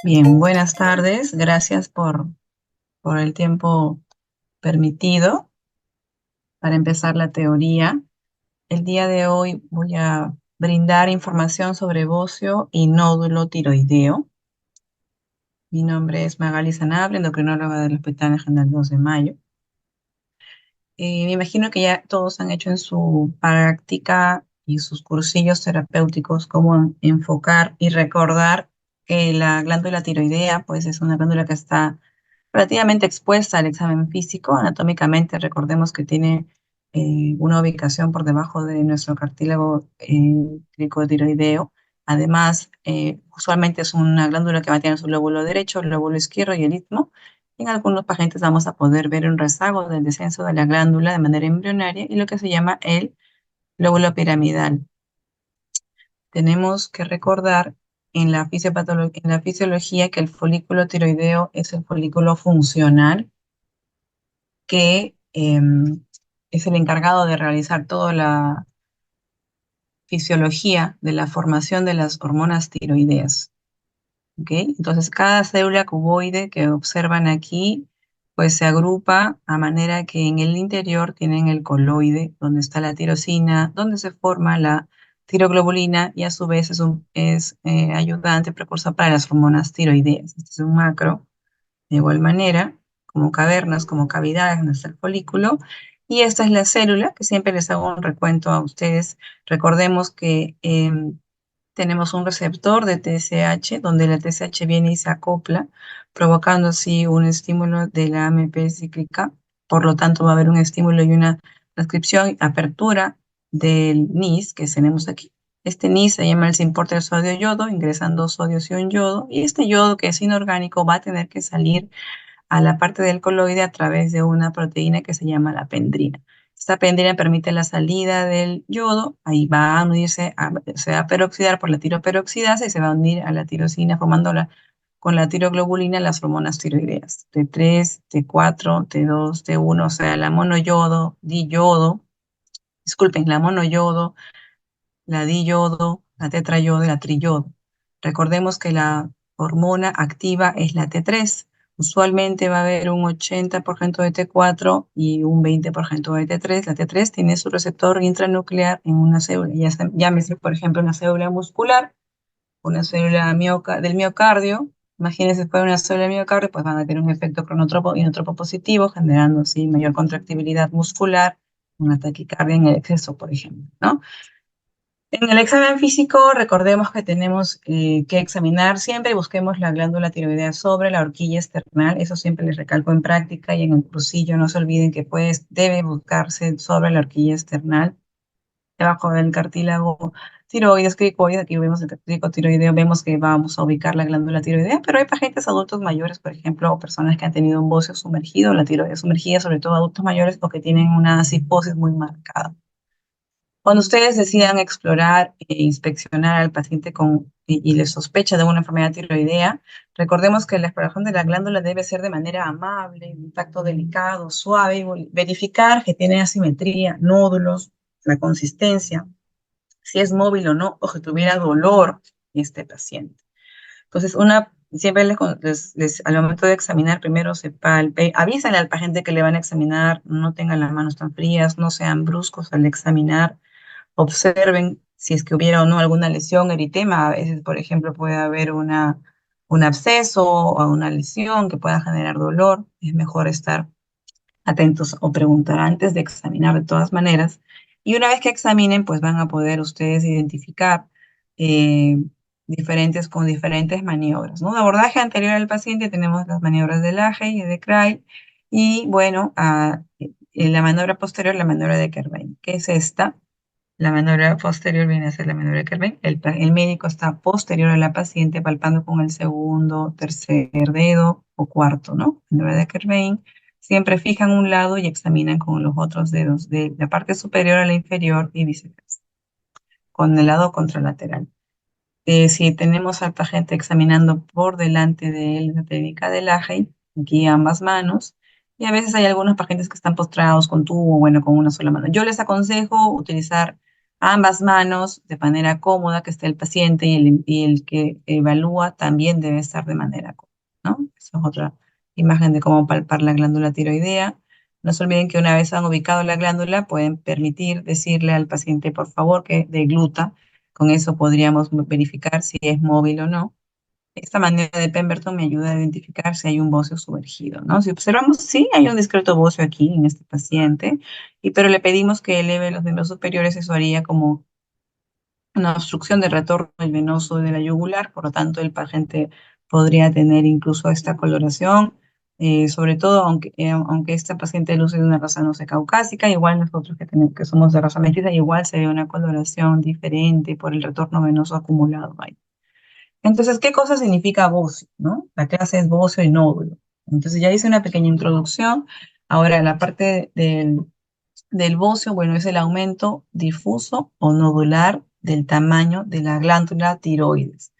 Bien, buenas tardes. Gracias por el tiempo permitido para empezar la teoría. El día de hoy voy a brindar información sobre bocio y nódulo tiroideo. Mi nombre es Magali Sanabria, endocrinóloga del Hospital General 2 de Mayo. Me imagino que ya todos han hecho en su práctica y sus cursillos terapéuticos cómo enfocar y recordar que la glándula tiroidea pues es una glándula que está relativamente expuesta al examen físico. Anatómicamente, recordemos que tiene una ubicación por debajo de nuestro cartílago cricotiroideo. Además, usualmente es una glándula que va a tener su lóbulo derecho, el lóbulo izquierdo y el istmo. En algunos pacientes vamos a poder ver un rezago del descenso de la glándula de manera embrionaria y lo que se llama el lóbulo piramidal. Tenemos que recordar en la fisiología que el folículo tiroideo es el folículo funcional que es el encargado de realizar toda la fisiología de la formación de las hormonas tiroideas. ¿Ok? Entonces, cada célula cuboide que observan aquí, pues se agrupa a manera que en el interior tienen el coloide, donde está la tirosina, donde se forma la tiroglobulina y a su vez es ayudante, precursor para las hormonas tiroideas. Este es un macro. De igual manera, como cavernas, como cavidades donde está el folículo. Y esta es la célula, que siempre les hago un recuento a ustedes. Recordemos que tenemos un receptor de TSH, donde la TSH viene y se acopla, provocando así un estímulo de la AMP cíclica. Por lo tanto, va a haber un estímulo y una transcripción, apertura del NIS que tenemos aquí. Este NIS se llama el importer sodio-yodo, ingresan dos sodios y un yodo, y este yodo que es inorgánico va a tener que salir a la parte del coloide a través de una proteína que se llama la pendrina. Esta pendrina permite la salida del yodo, ahí va a unirse, se va a peroxidar por la tiroperoxidasa y se va a unir a la tirosina formándola con la tiroglobulina las hormonas tiroideas, T3, T4, T2, T1, o sea, la monoyodo, diyodo, disculpen, la monoyodo, la diyodo, la tetrayodo y la triyodo. Recordemos que la hormona activa es la T3. Usualmente va a haber un 80% de T4 y un 20% de T3. La T3 tiene su receptor intranuclear en una célula, llámese, por ejemplo, una célula muscular, una célula del miocardio. Imagínense, si fuera una célula del miocardio, pues van a tener un efecto cronotropo y inotropo positivo, generando así mayor contractibilidad muscular, una taquicardia en el exceso, por ejemplo, ¿no? En el examen físico, recordemos que tenemos que examinar siempre y busquemos la glándula tiroidea sobre la horquilla esternal. Eso siempre les recalco en práctica y en el cursillo. No se olviden que pues debe buscarse sobre la horquilla esternal, debajo del cartílago tiroides, cricoide. Aquí vemos el cartílago tiroideo, vemos que vamos a ubicar la glándula tiroidea, pero hay pacientes adultos mayores, por ejemplo, o personas que han tenido un bocio sumergido, la tiroides sumergida, sobre todo adultos mayores, o que tienen una cifosis muy marcada. Cuando ustedes decidan explorar e inspeccionar al paciente y le sospecha de una enfermedad tiroidea, recordemos que la exploración de la glándula debe ser de manera amable, un tacto delicado, suave, y verificar que tiene asimetría, nódulos, la consistencia, si es móvil o no, o que tuviera dolor este paciente. Entonces, siempre al momento de examinar, primero se palpe, avísenle al paciente que le van a examinar, no tengan las manos tan frías, no sean bruscos al examinar, observen si es que hubiera o no alguna lesión, eritema. A veces, por ejemplo, puede haber un absceso o una lesión que pueda generar dolor. Es mejor estar atentos o preguntar antes de examinar de todas maneras. Y una vez que examinen, pues van a poder ustedes identificar eh, con diferentes maniobras, ¿no? De abordaje anterior al paciente tenemos las maniobras de Laje y de Cray. Y bueno, en la maniobra posterior, la maniobra de Kerbein. ¿Qué es esta? La maniobra posterior viene a ser la maniobra de Kerbein. El médico está posterior a la paciente, palpando con el segundo, tercer dedo o cuarto, ¿no? Maniobra de Kerbein. Siempre fijan un lado y examinan con los otros dedos de la parte superior a la inferior y viceversa, con el lado contralateral. Si tenemos al paciente examinando por delante de él la técnica del Ajei, aquí ambas manos, y a veces hay algunos pacientes que están postrados con tubo, bueno, con una sola mano. Yo les aconsejo utilizar a ambas manos de manera cómoda, que esté el paciente y el que evalúa también debe estar de manera cómoda, ¿no? Esa es otra imagen de cómo palpar la glándula tiroidea. No se olviden que una vez han ubicado la glándula, pueden permitir decirle al paciente, por favor, que degluta. Con eso podríamos verificar si es móvil o no. Esta manera de Pemberton me ayuda a identificar si hay un bocio sumergido, ¿no? Si observamos, sí, hay un discreto bocio aquí en este paciente, pero le pedimos que eleve los miembros superiores, eso haría como una obstrucción del retorno del venoso de la yugular, por lo tanto el paciente podría tener incluso esta coloración, sobre todo aunque esta paciente luce de una raza no sé caucásica, igual nosotros que somos de raza mestiza, igual se ve una coloración diferente por el retorno venoso acumulado ahí. Entonces, ¿qué cosa significa bocio, no? La clase es bocio y nódulo. Entonces, ya hice una pequeña introducción. Ahora, la parte del bocio, bueno, es el aumento difuso o nodular del tamaño de la glándula tiroides.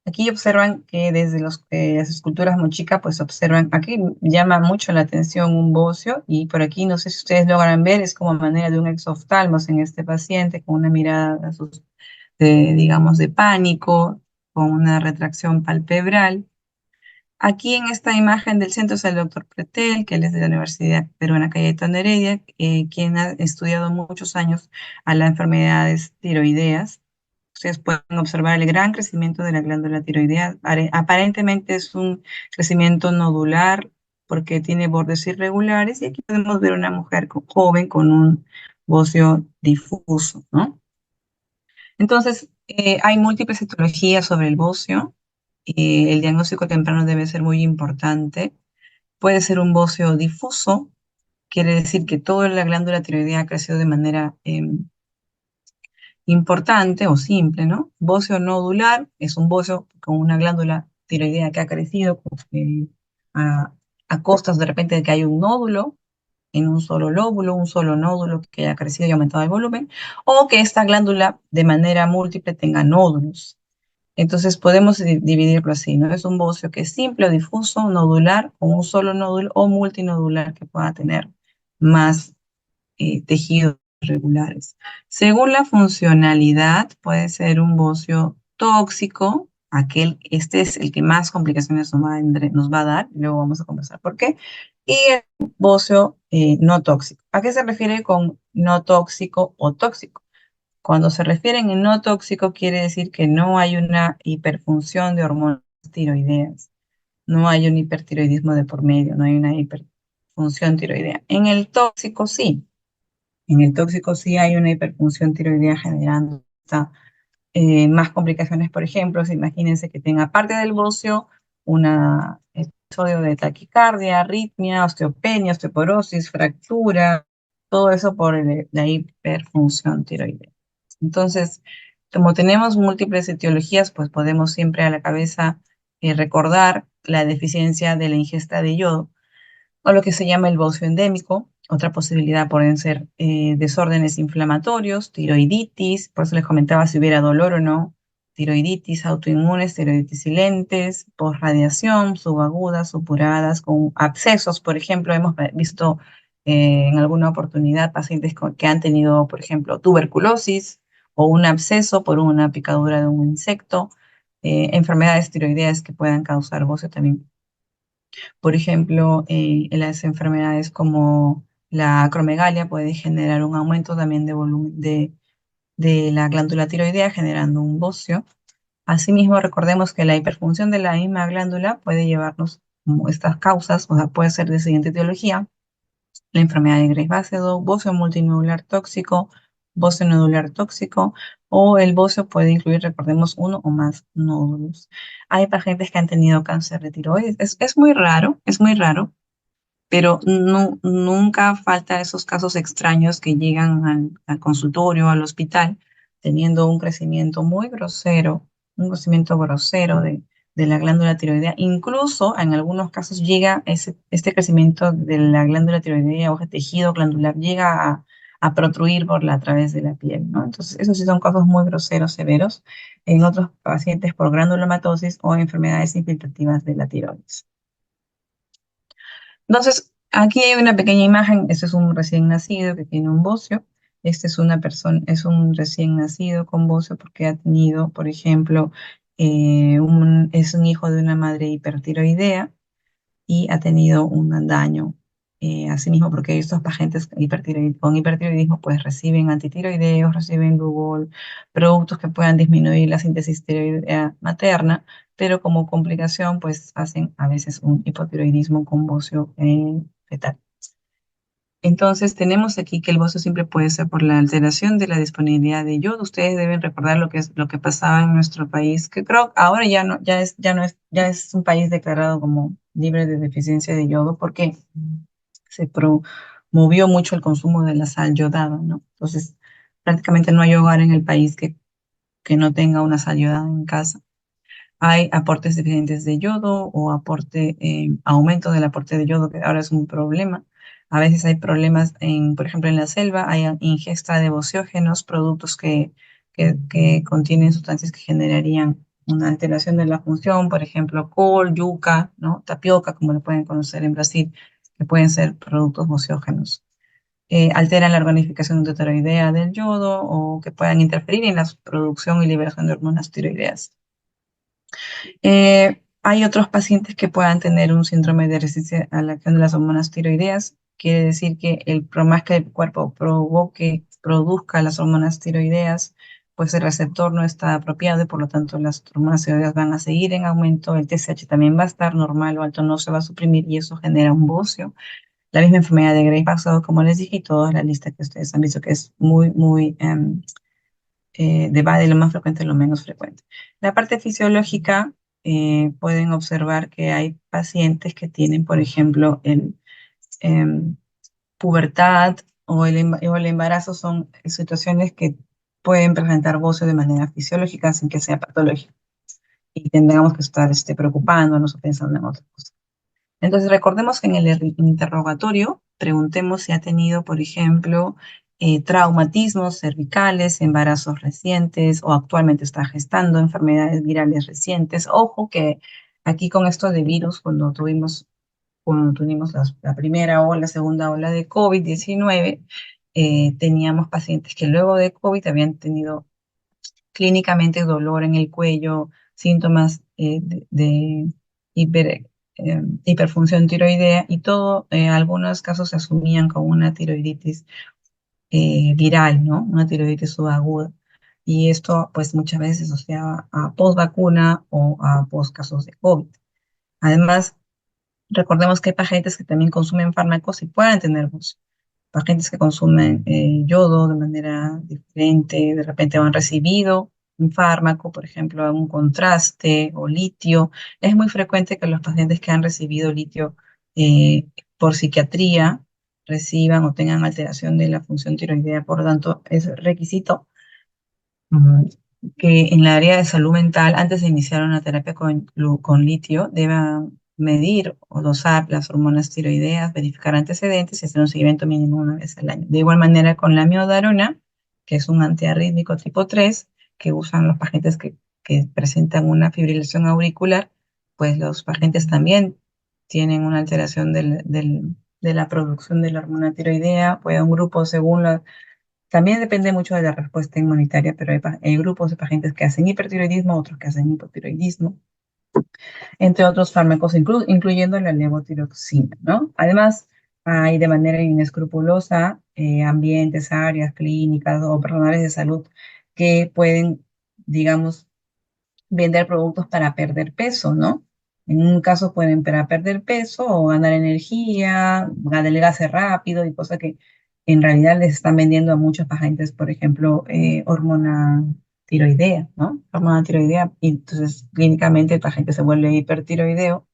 Aquí observan que desde las esculturas Mochica, pues observan, aquí llama mucho la atención un bocio y por aquí, no sé si ustedes logran ver, es como manera de un exoftalmos en este paciente con una mirada digamos, de pánico, con una retracción palpebral. Aquí en esta imagen del centro es el doctor Pretel, que él es de la Universidad Peruana Cayetano Heredia, quien ha estudiado muchos años a las enfermedades tiroideas. Ustedes pueden observar el gran crecimiento de la glándula tiroidea. Aparentemente es un crecimiento nodular porque tiene bordes irregulares y aquí podemos ver una mujer joven con un bocio difuso, ¿no? Entonces, hay múltiples etiologías sobre el bocio. El diagnóstico temprano debe ser muy importante. Puede ser un bocio difuso, quiere decir que toda la glándula tiroidea ha crecido de manera importante o simple, ¿no? Bocio nodular es un bocio con una glándula tiroidea que ha crecido a, a costas de repente de que hay un nódulo en un solo lóbulo, un solo nódulo que haya crecido y aumentado el volumen, o que esta glándula de manera múltiple tenga nódulos. Entonces podemos dividirlo así, ¿no? Es un bocio que es simple o difuso, nodular, con un solo nódulo, o multinodular que pueda tener más tejidos regulares. Según la funcionalidad, puede ser un bocio tóxico, este es el que más complicaciones nos va a dar, luego vamos a conversar por qué, y el bocio no tóxico. ¿A qué se refiere con no tóxico o tóxico? Cuando se refieren en no tóxico, quiere decir que no hay una hiperfunción de hormonas tiroideas, no hay un hipertiroidismo de por medio, no hay una hiperfunción tiroidea. En el tóxico sí, en el tóxico sí hay una hiperfunción tiroidea generando más complicaciones, por ejemplo, si imagínense que tenga parte del bocio, un episodio de taquicardia, arritmia, osteopenia, osteoporosis, fractura, todo eso por la hiperfunción tiroidea. Entonces, como tenemos múltiples etiologías, pues podemos siempre a la cabeza recordar la deficiencia de la ingesta de yodo o lo que se llama el bocio endémico. Otra posibilidad pueden ser desórdenes inflamatorios, tiroiditis, por eso les comentaba si hubiera dolor o no, tiroiditis autoinmunes, tiroiditis silentes, posradiación, subagudas, supuradas, con abscesos, por ejemplo, hemos visto en alguna oportunidad pacientes que han tenido, por ejemplo, tuberculosis o un absceso por una picadura de un insecto, enfermedades tiroideas que puedan causar bocio también. Por ejemplo, en las enfermedades como la acromegalia puede generar un aumento también de volumen de la glándula tiroidea, generando un bocio. Asimismo, recordemos que la hiperfunción de la misma glándula puede llevarnos como estas causas, o sea, puede ser de siguiente etiología: la enfermedad de Graves-Basedow, bocio multinodular tóxico, bocio nodular tóxico, o el bocio puede incluir, recordemos, uno o más nódulos. Hay pacientes que han tenido cáncer de tiroides. Es muy raro, pero nunca falta esos casos extraños que llegan al consultorio, al hospital, teniendo un crecimiento grosero de la glándula tiroidea. Incluso en algunos casos llega este crecimiento de la glándula tiroidea o el tejido glandular llega a protruir a través de la piel, ¿no? Entonces, esos sí son casos muy groseros, severos, en otros pacientes por granulomatosis o enfermedades infiltrativas de la tiroides. Entonces, aquí hay una pequeña imagen, este es un recién nacido que tiene un bocio. Este es una persona, es un recién nacido con bocio porque ha tenido, por ejemplo, es un hijo de una madre hipertiroidea y ha tenido un daño asimismo porque estos pacientes con hipertiroidismo pues reciben antitiroideos, reciben Lugol, productos que puedan disminuir la síntesis tiroidea materna, pero como complicación pues hacen a veces un hipotiroidismo con bocio fetal. Entonces, tenemos aquí que el bocio simple puede ser por la alteración de la disponibilidad de yodo. Ustedes deben recordar lo que es lo que pasaba en nuestro país, que creo ahora ya un país declarado como libre de deficiencia de yodo, porque se promovió mucho el consumo de la sal yodada, ¿no? Entonces, prácticamente no hay hogar en el país que no tenga una sal yodada en casa. Hay aportes deficientes de yodo o aumento del aporte de yodo, que ahora es un problema. A veces hay problemas, por ejemplo, en la selva, hay ingesta de bociógenos, productos que contienen sustancias que generarían una alteración de la función, por ejemplo, col, yuca, ¿no? Tapioca, como lo pueden conocer en Brasil, que pueden ser productos bociógenos. Alteran la organificación de tiroidea del yodo o que puedan interferir en la producción y liberación de hormonas tiroideas. Hay otros pacientes que puedan tener un síndrome de resistencia a la acción de las hormonas tiroideas. Quiere decir que por más que el cuerpo produzca las hormonas tiroideas, pues el receptor no está apropiado y por lo tanto las hormonas tiroideas van a seguir en aumento. El TSH también va a estar normal o alto, no se va a suprimir y eso genera un bocio. La misma enfermedad de Gray-Paxado, como les dije, y toda la lista que ustedes han visto que es va de lo más frecuente a lo menos frecuente. La parte fisiológica, pueden observar que hay pacientes que tienen, por ejemplo, em, pubertad o el embarazo son situaciones que pueden presentar bocio de manera fisiológica sin que sea patológica y tendríamos que estar preocupándonos o pensando en otras cosas. Entonces, recordemos que en el interrogatorio preguntemos si ha tenido, por ejemplo, traumatismos cervicales, embarazos recientes o actualmente está gestando enfermedades virales recientes. Ojo que aquí con esto de virus, cuando tuvimos la primera o la segunda ola de COVID-19, teníamos pacientes que luego de COVID habían tenido clínicamente dolor en el cuello, síntomas de hiperfunción tiroidea y todo, algunos casos se asumían como una tiroiditis viral, ¿no? Una tiroiditis subaguda. Y esto, pues, muchas veces se asociaba a post vacuna o a post casos de COVID. Además, recordemos que hay pacientes que también consumen fármacos y pueden tener pacientes que consumen yodo de manera diferente, de repente han recibido un fármaco, por ejemplo, un contraste o litio. Es muy frecuente que los pacientes que han recibido litio por psiquiatría reciban o tengan alteración de la función tiroidea. Por lo tanto, es requisito mm, que en la área de salud mental, antes de iniciar una terapia con litio, deban medir o dosar las hormonas tiroideas, verificar antecedentes y hacer un seguimiento mínimo una vez al año. De igual manera con la miodarona, que es un antiarrítmico tipo 3 que usan los pacientes que presentan una fibrilación auricular, pues los pacientes también tienen una alteración de la producción de la hormona tiroidea, puede un grupo según también depende mucho de la respuesta inmunitaria, pero hay grupos de pacientes que hacen hipertiroidismo, otros que hacen hipotiroidismo, entre otros fármacos, incluyendo la levotiroxina, ¿no? Además, hay de manera inescrupulosa ambientes, áreas clínicas o personales de salud que pueden, digamos, vender productos para perder peso, ¿no? En un caso pueden para perder peso o ganar energía, adelgazar rápido y cosas que en realidad les están vendiendo a muchos pacientes, por ejemplo, hormona tiroidea, ¿no? Hormona tiroidea, y entonces clínicamente el paciente se vuelve hipertiroideo.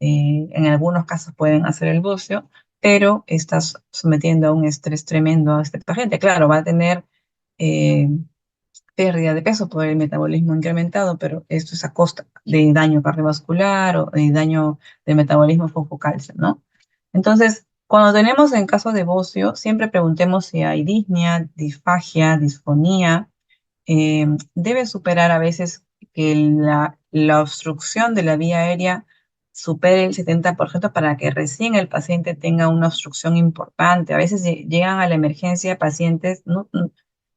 En algunos casos pueden hacer el bocio, pero estás sometiendo a un estrés tremendo a este paciente. Claro, va a tener eh, pérdida de peso por el metabolismo incrementado, pero esto es a costa de daño cardiovascular o de daño de metabolismo focal, ¿no? Entonces, cuando tenemos en caso de bocio, siempre preguntemos si hay disnea, disfagia, disfonía. Debe superar a veces que la obstrucción de la vía aérea supere el 70% para que recién el paciente tenga una obstrucción importante. A veces llegan a la emergencia pacientes, ¿no?,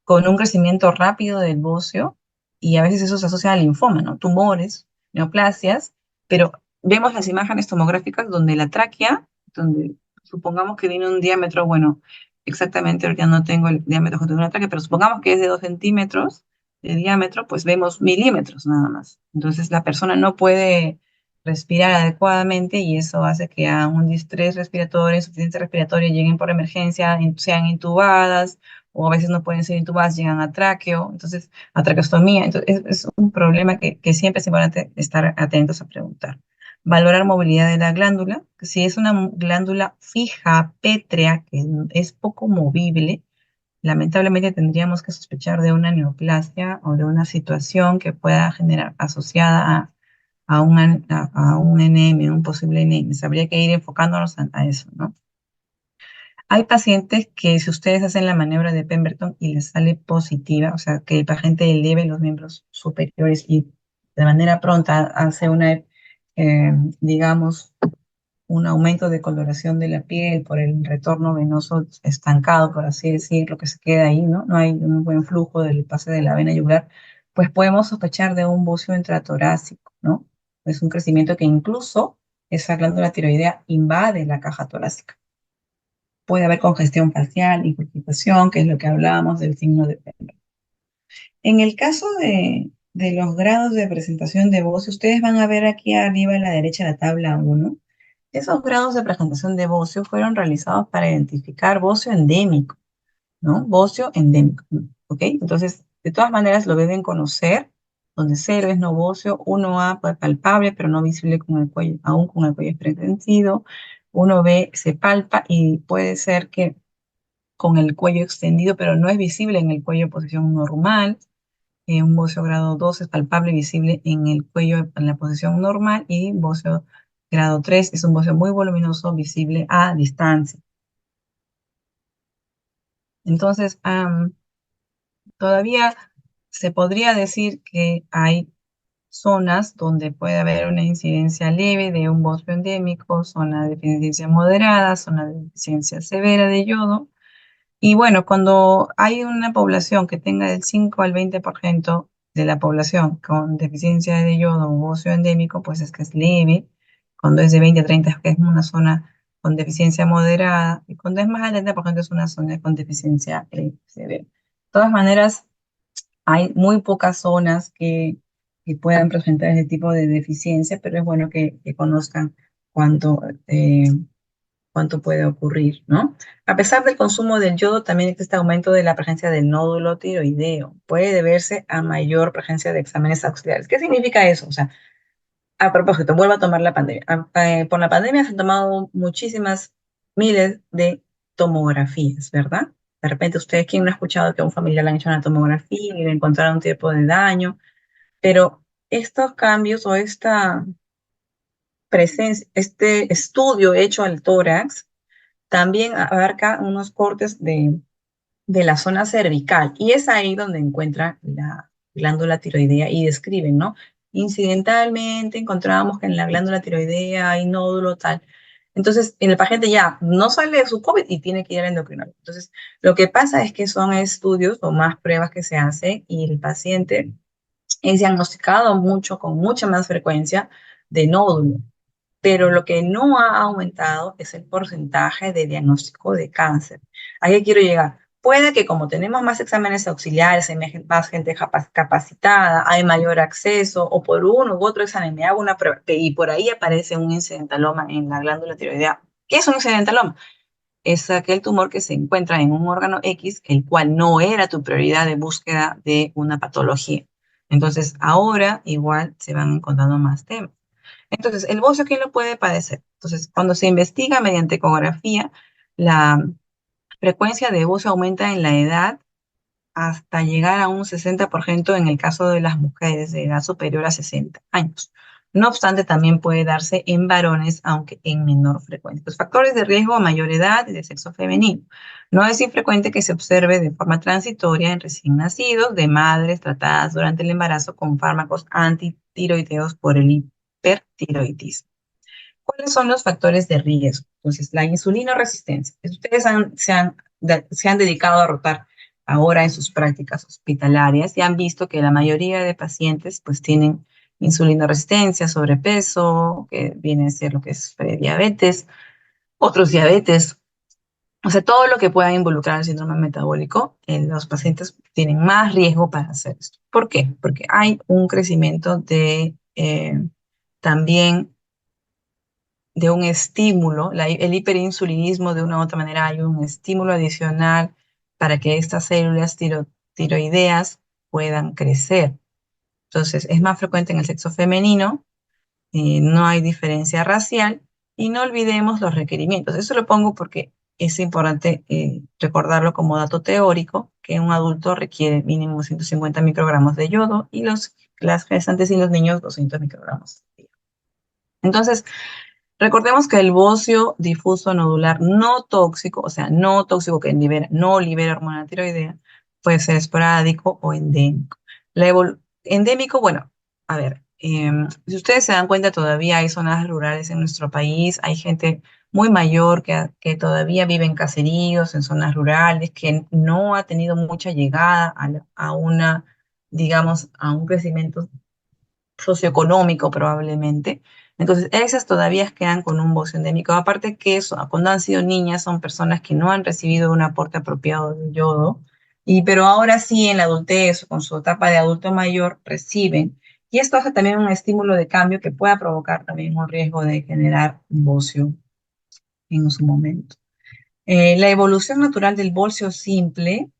con un crecimiento rápido del bocio y a veces eso se asocia al linfoma, ¿no? Tumores, neoplasias, pero vemos las imágenes tomográficas donde la tráquea, donde supongamos que tiene un diámetro, bueno, exactamente ahorita no tengo el diámetro de una tráquea, pero supongamos que es de 2 centímetros de diámetro, pues vemos milímetros nada más. Entonces la persona no puede respirar adecuadamente y eso hace que a un distrés respiratorio, insuficiencia respiratoria, lleguen por emergencia, sean intubadas o a veces no pueden ser intubadas, llegan a tráqueo, entonces a traqueostomía. Entonces es un problema que siempre es importante estar atentos a preguntar. Valorar movilidad de la glándula. Si es una glándula fija, pétrea, que es poco movible, lamentablemente tendríamos que sospechar de una neoplasia o de una situación que pueda generar asociada a un NM, un posible NM. Habría que ir enfocándonos a eso, ¿no? Hay pacientes que si ustedes hacen la maniobra de Pemberton y les sale positiva, o sea, que el paciente eleve los miembros superiores y de manera pronta hace digamos, un aumento de coloración de la piel por el retorno venoso estancado, por así decirlo, que se queda ahí, ¿no? No hay un buen flujo del pase de la vena yugular, pues podemos sospechar de un bocio intratorácico, ¿no? Es un crecimiento que incluso esa glándula tiroidea invade la caja torácica. Puede haber congestión facial, inculpación, que es lo que hablábamos del signo de Pemberton. En el caso de los grados de presentación de bocio, ustedes van a ver aquí arriba a la derecha la tabla 1. Esos grados de presentación de bocio fueron realizados para identificar bocio endémico, ¿no? Bocio endémico, ¿ok? Entonces, de todas maneras lo deben conocer, donde 0 es no bocio, 1A palpable pero no visible con el cuello, aún con el cuello extendido, 1B se palpa y puede ser que con el cuello extendido, pero no es visible en el cuello en posición normal. Un bocio grado 2 es palpable y visible en el cuello en la posición normal y bocio grado 3 es un bocio muy voluminoso visible a distancia. Entonces, todavía se podría decir que hay zonas donde puede haber una incidencia leve de un bocio endémico, zona de deficiencia moderada, zona de deficiencia severa de yodo. Y bueno, cuando hay una población que tenga del 5 al 20% de la población con deficiencia de yodo o bocio endémico, pues es que es leve. Cuando es de 20 a 30 es que es una zona con deficiencia moderada. Y cuando es más del 30% es una zona con deficiencia severa. De todas maneras, hay muy pocas zonas que puedan presentar ese tipo de deficiencia, pero es bueno que conozcan cuánto, cuánto puede ocurrir, ¿no? A pesar del consumo del yodo, también existe aumento de la presencia del nódulo tiroideo. Puede deberse a mayor presencia de exámenes auxiliares. ¿Qué significa eso? O sea, a propósito, vuelvo a tomar la pandemia. Por la pandemia se han tomado muchísimas miles de tomografías, ¿verdad? De repente ustedes, ¿quién no ha escuchado que a un familiar le han hecho una tomografía y le encontraron un tipo de daño? Pero estos cambios o esta presencia, este estudio hecho al tórax también abarca unos cortes de la zona cervical y es ahí donde encuentra la glándula tiroidea y describen, ¿no? Incidentalmente encontramos que en la glándula tiroidea hay nódulo tal. Entonces, en el paciente ya no sale de su COVID y tiene que ir al endocrinólogo. Entonces, lo que pasa es que son estudios o más pruebas que se hacen y el paciente es diagnosticado mucho, con mucha más frecuencia de nódulo, pero lo que no ha aumentado es el porcentaje de diagnóstico de cáncer. ¿A qué quiero llegar? Puede que como tenemos más exámenes auxiliares, hay más gente capacitada, hay mayor acceso, o por uno u otro examen me hago una prueba y por ahí aparece un incidentaloma en la glándula tiroidea. ¿Qué es un incidentaloma? Es aquel tumor que se encuentra en un órgano X, el cual no era tu prioridad de búsqueda de una patología. Entonces, ahora igual se van encontrando más temas. Entonces, el bocio, ¿quién lo puede padecer? Entonces, cuando se investiga mediante ecografía, la frecuencia de bocio aumenta en la edad hasta llegar a un 60% en el caso de las mujeres de edad superior a 60 años. No obstante, también puede darse en varones, aunque en menor frecuencia. Los factores de riesgo a mayor edad y de sexo femenino. No es infrecuente que se observe de forma transitoria en recién nacidos de madres tratadas durante el embarazo con fármacos antitiroideos por el hipertiroidismo. ¿Cuáles son los factores de riesgo? Entonces, la insulina resistencia. Ustedes se han dedicado a rotar ahora en sus prácticas hospitalarias y han visto que la mayoría de pacientes pues tienen insulina resistencia, sobrepeso, que viene a ser lo que es prediabetes, otros diabetes, o sea, todo lo que pueda involucrar el síndrome metabólico, los pacientes tienen más riesgo para hacer esto. ¿Por qué? Porque hay un crecimiento de también de un estímulo, el hiperinsulinismo de una u otra manera, hay un estímulo adicional para que estas células tiroideas puedan crecer. Entonces, es más frecuente en el sexo femenino, no hay diferencia racial y no olvidemos los requerimientos. Eso lo pongo porque es importante recordarlo como dato teórico, que un adulto requiere mínimo 150 microgramos de yodo y las gestantes y los niños 200 microgramos. Entonces, recordemos que el bocio difuso nodular no tóxico, o sea, no tóxico que no libera hormona tiroidea, puede ser esporádico o endémico. Endémico, bueno, a ver, si ustedes se dan cuenta, todavía hay zonas rurales en nuestro país, hay gente muy mayor que todavía vive en caseríos, en zonas rurales, que no ha tenido mucha llegada a una, digamos, a un crecimiento socioeconómico probablemente. Entonces, esas todavía quedan con un bocio endémico. Aparte que eso, cuando han sido niñas, son personas que no han recibido un aporte apropiado de yodo, pero ahora sí en la adultez o con su etapa de adulto mayor reciben. Y esto hace también un estímulo de cambio que pueda provocar también un riesgo de generar un bocio en su momento. La evolución natural del bocio simple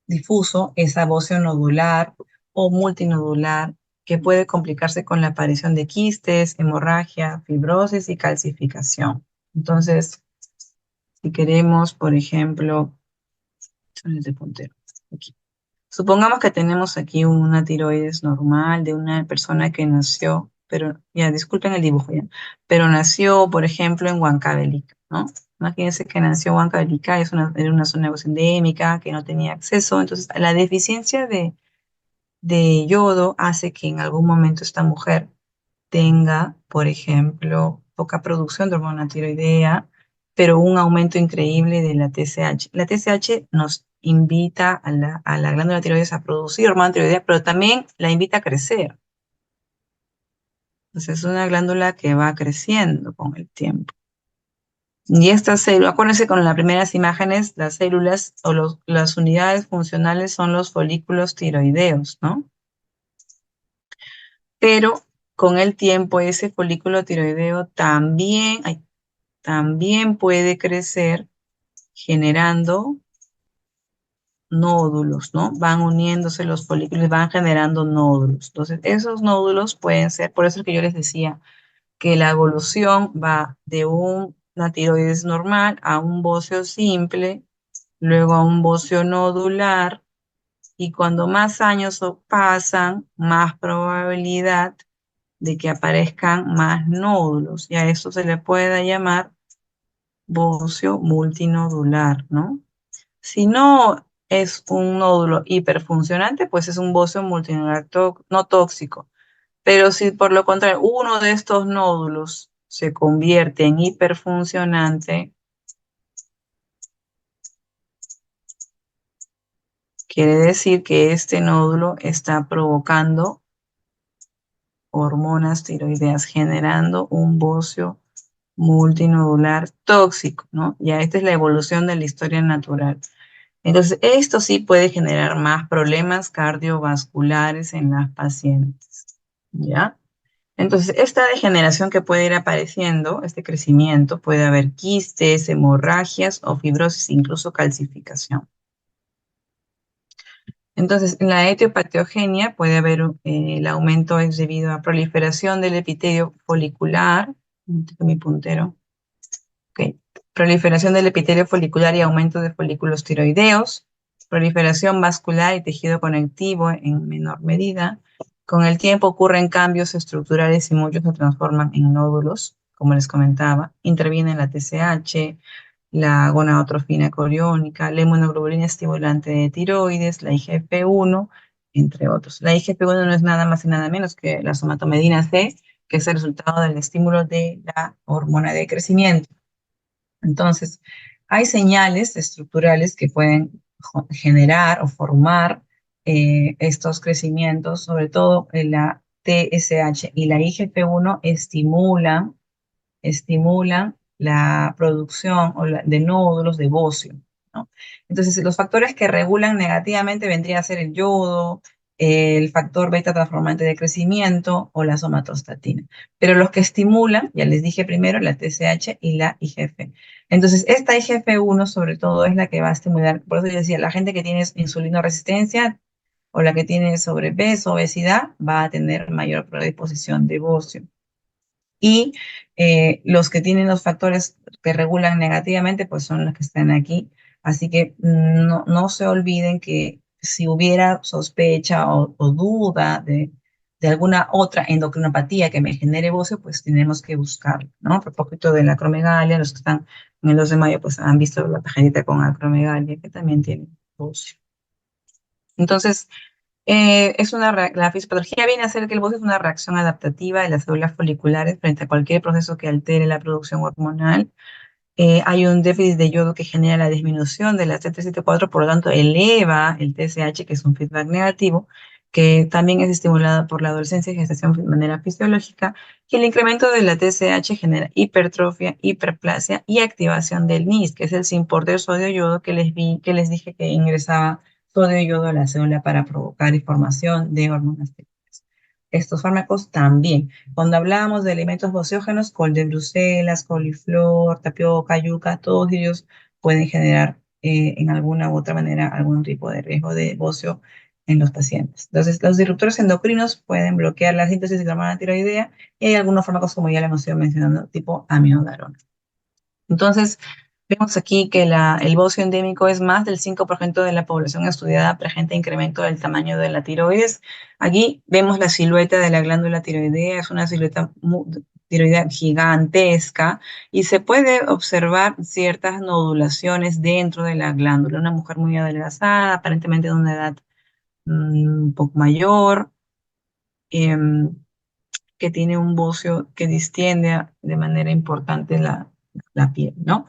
difuso es bocio nodular o multinodular que puede complicarse con la aparición de quistes, hemorragia, fibrosis y calcificación. Entonces, si queremos, por ejemplo, este puntero, aquí. Supongamos que tenemos aquí una tiroides normal de una persona que nació, pero ya disculpen el dibujo ya, pero nació, por ejemplo, en Huancavelica, ¿no? Imagínense que nació en Huancavelica, era una zona endémica que no tenía acceso, entonces la deficiencia de yodo hace que en algún momento esta mujer tenga, por ejemplo, poca producción de hormona tiroidea, pero un aumento increíble de la TSH. La TSH nos invita a la glándula tiroides a producir hormona tiroidea, pero también la invita a crecer. Entonces es una glándula que va creciendo con el tiempo. Y esta célula, acuérdense con las primeras imágenes, las células o las unidades funcionales son los folículos tiroideos, ¿no? Pero con el tiempo ese folículo tiroideo también puede crecer generando nódulos, ¿no? Van uniéndose los folículos, van generando nódulos. Entonces, esos nódulos pueden ser, por eso es que yo les decía que la evolución va de una tiroides normal a un bocio simple, luego a un bocio nodular, y cuando más años pasan, más probabilidad de que aparezcan más nódulos, y a eso se le puede llamar bocio multinodular, ¿no? Si no es un nódulo hiperfuncionante, pues es un bocio multinodular no tóxico. Pero si por lo contrario uno de estos nódulos se convierte en hiperfuncionante, quiere decir que este nódulo está provocando hormonas tiroideas, generando un bocio multinodular tóxico, ¿no? Ya esta es la evolución de la historia natural. Entonces, esto sí puede generar más problemas cardiovasculares en las pacientes, ¿ya? Entonces, esta degeneración que puede ir apareciendo, este crecimiento, puede haber quistes, hemorragias o fibrosis, incluso calcificación. Entonces, en la etiopatiogenia puede haber, el aumento es debido a proliferación del epitelio folicular, mi puntero, ok. Proliferación del epitelio folicular y aumento de folículos tiroideos, proliferación vascular y tejido conectivo en menor medida. Con el tiempo ocurren cambios estructurales y muchos se transforman en nódulos, como les comentaba. Interviene la TSH, la gonadotrofina coriónica, la inmunoglobulina estimulante de tiroides, la IGF-1, entre otros. La IGF-1 no es nada más y nada menos que la somatomedina C, que es el resultado del estímulo de la hormona de crecimiento. Entonces, hay señales estructurales que pueden generar o formar estos crecimientos, sobre todo la TSH y la IGF-1 estimulan la producción de nódulos de bocio, ¿no? Entonces, los factores que regulan negativamente vendría a ser el yodo, el factor beta transformante de crecimiento o la somatostatina. Pero los que estimulan, ya les dije primero, la TSH y la IGF. Entonces, esta IGF-1 sobre todo es la que va a estimular, por eso yo decía, la gente que tiene insulinoresistencia o la que tiene sobrepeso, obesidad, va a tener mayor predisposición de bocio. Y los que tienen los factores que regulan negativamente, pues son los que están aquí. Así que no se olviden que si hubiera sospecha o duda de alguna otra endocrinopatía que me genere bocio, pues tenemos que buscarlo, ¿no? A propósito de la acromegalia, los que están en el 2 de mayo, pues han visto la pajarita con acromegalia, que también tiene bocio. Entonces, la fisiopatología viene a ser que el bocio es una reacción adaptativa de las células foliculares frente a cualquier proceso que altere la producción hormonal. Hay un déficit de yodo que genera la disminución de la CT74, por lo tanto eleva el TSH, que es un feedback negativo, que también es estimulado por la adolescencia y gestación de manera fisiológica, y el incremento de la TSH genera hipertrofia, hiperplasia y activación del NIS, que es el simporter sodio-yodo que les dije que ingresaba sodio-yodo a la célula para provocar formación de hormonas tiroides. Estos fármacos también. Cuando hablábamos de alimentos bociógenos, col de Bruselas, coliflor, tapioca, yuca, todos ellos pueden generar en alguna u otra manera algún tipo de riesgo de bocio en los pacientes. Entonces, los disruptores endocrinos pueden bloquear la síntesis de la hormona tiroidea y hay algunos fármacos, como ya lo hemos ido mencionando, tipo amiodarona. Entonces, vemos aquí que el bocio endémico es más del 5% de la población estudiada, presenta incremento del tamaño de la tiroides. Aquí vemos la silueta de la glándula tiroidea, es una silueta tiroidea gigantesca y se puede observar ciertas nodulaciones dentro de la glándula. Una mujer muy adelgazada, aparentemente de una edad un poco mayor, em, que tiene un bocio que distiende de manera importante la piel, ¿no?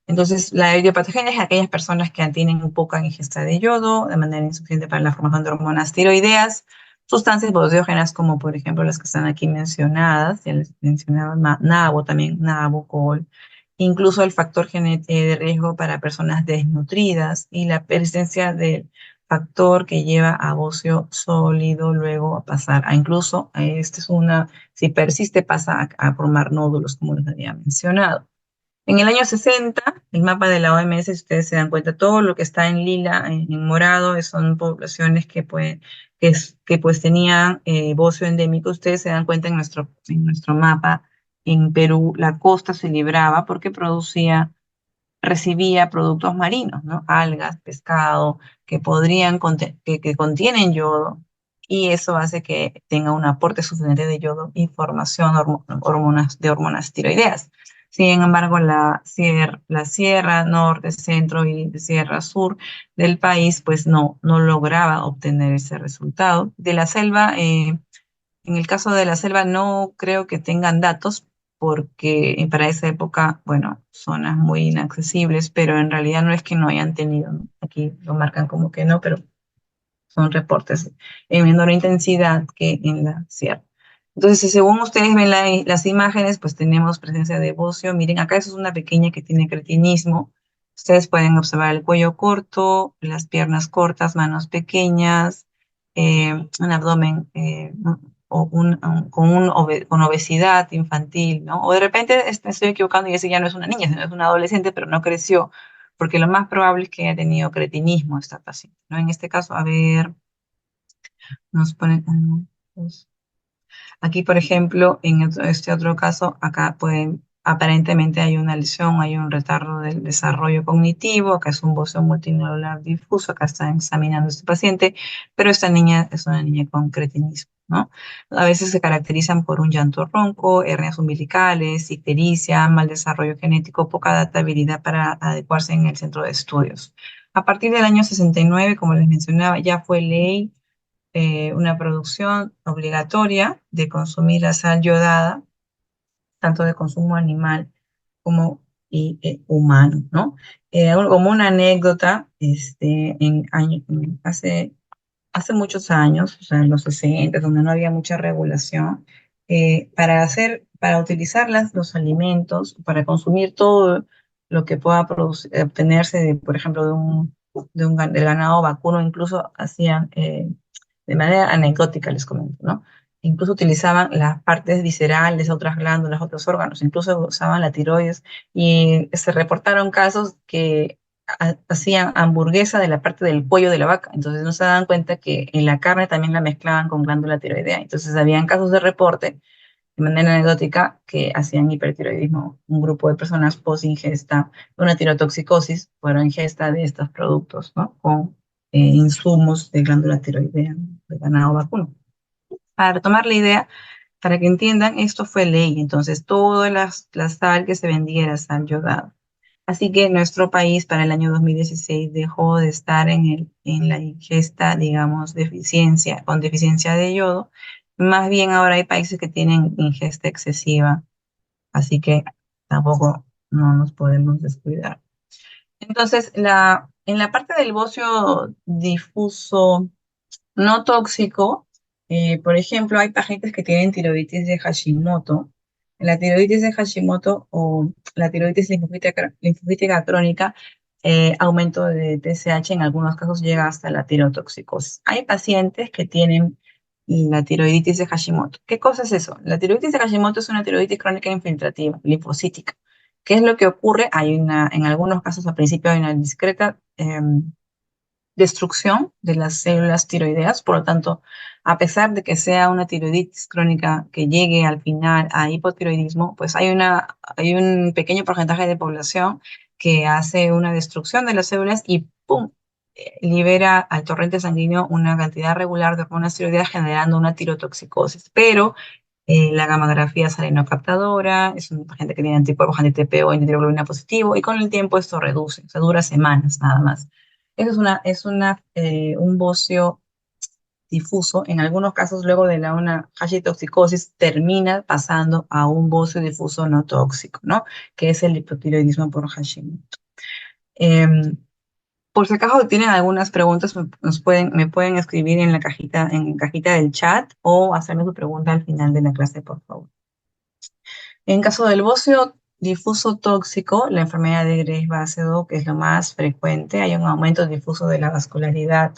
Entonces, la idiopatogenia es aquellas personas que tienen poca ingesta de yodo de manera insuficiente para la formación de hormonas tiroideas, sustancias bosiógenas como por ejemplo las que están aquí mencionadas, ya les mencionaba nabo también, nabo, col, incluso el factor de riesgo para personas desnutridas y la persistencia del factor que lleva a bocio sólido luego a pasar a incluso, esta es una, si persiste pasa a formar nódulos como les había mencionado. En el año 60, el mapa de la OMS, si ustedes se dan cuenta, todo lo que está en lila, en morado, son poblaciones que pues tenían bocio endémico. Ustedes se dan cuenta en nuestro mapa, en Perú, la costa se libraba porque recibía productos marinos, ¿no? Algas, pescado, que contienen yodo, y eso hace que tenga un aporte suficiente de yodo y formación de hormonas tiroideas. Sin embargo, la sierra norte, centro y sierra sur del país, pues no lograba obtener ese resultado. De la selva, en el caso de la selva no creo que tengan datos porque para esa época, bueno, zonas muy inaccesibles, pero en realidad no es que no hayan tenido, ¿no? Aquí lo marcan como que no, pero son reportes en menor intensidad que en la sierra. Entonces, si según ustedes ven las imágenes, pues tenemos presencia de bocio. Miren, acá eso es una pequeña que tiene cretinismo. Ustedes pueden observar el cuello corto, las piernas cortas, manos pequeñas, un abdomen con obesidad infantil, ¿no? O de repente estoy equivocando y ese ya no es una niña, sino es una adolescente, pero no creció, porque lo más probable es que haya tenido cretinismo esta paciente, ¿no? En este caso, a ver, nos ponen... Aquí, por ejemplo, en este otro caso, acá aparentemente hay una lesión, hay un retardo del desarrollo cognitivo, acá es un bocio multinodular difuso, acá están examinando a este paciente, pero esta niña es una niña con cretinismo, ¿no? A veces se caracterizan por un llanto ronco, hernias umbilicales, ictericia, mal desarrollo genético, poca adaptabilidad para adecuarse en el centro de estudios. A partir del año 69, como les mencionaba, ya fue ley una producción obligatoria de consumir la sal yodada, tanto de consumo animal como humano, ¿no? Como una anécdota, hace muchos años, o sea, en los 60, donde no había mucha regulación, para utilizar los alimentos, para consumir todo lo que pueda obtenerse, por ejemplo, del ganado vacuno, incluso hacían, de manera anecdótica, les comento, ¿no? Incluso utilizaban las partes viscerales, otras glándulas, otros órganos, incluso usaban la tiroides, y se reportaron casos que hacían hamburguesa de la parte del cuello de la vaca. Entonces no se daban cuenta que en la carne también la mezclaban con glándula tiroidea. Entonces habían casos de reporte de manera anecdótica que hacían hipertiroidismo. Un grupo de personas post ingesta, una tirotoxicosis por ingesta de estos productos, ¿no? Con insumos de glándula tiroidea de ganado vacuno. Para retomar la idea, para que entiendan, esto fue ley. Entonces, toda la sal que se vendía era sal yodada. Así que nuestro país para el año 2016 dejó de estar en la ingesta, digamos, con deficiencia de yodo. Más bien ahora hay países que tienen ingesta excesiva, así que tampoco no nos podemos descuidar. Entonces, en la parte del bocio difuso no tóxico, por ejemplo, hay pacientes que tienen tiroiditis de Hashimoto. La tiroiditis de Hashimoto o la tiroiditis linfofítica crónica, aumento de TSH en algunos casos llega hasta la tirotoxicosis. Hay pacientes que tienen la tiroiditis de Hashimoto. ¿Qué cosa es eso? La tiroiditis de Hashimoto es una tiroiditis crónica infiltrativa, linfocítica. ¿Qué es lo que ocurre? En algunos casos al principio hay una discreta destrucción de las células tiroideas. Por lo tanto, a pesar de que sea una tiroiditis crónica que llegue al final a hipotiroidismo, pues hay un pequeño porcentaje de población que hace una destrucción de las células y ¡pum! Libera al torrente sanguíneo una cantidad regular de hormonas tiroideas generando una tirotoxicosis. Pero la gammagrafía sale no captadora, es una gente que tiene anticuerpos anti-TP o antitiroglobulina positivo, y con el tiempo esto reduce, o sea, dura semanas nada más. Eso un bocio difuso. En algunos casos, luego de una hashimotoxicosis, termina pasando a un bocio difuso no tóxico, ¿no? Que es el hipotiroidismo por Hashimoto. Por si acaso tienen algunas preguntas, me pueden escribir en la cajita del chat o hacerme su pregunta al final de la clase, por favor. En caso del bocio difuso tóxico, la enfermedad de Graves-Basedow, que es lo más frecuente, hay un aumento difuso de la vascularidad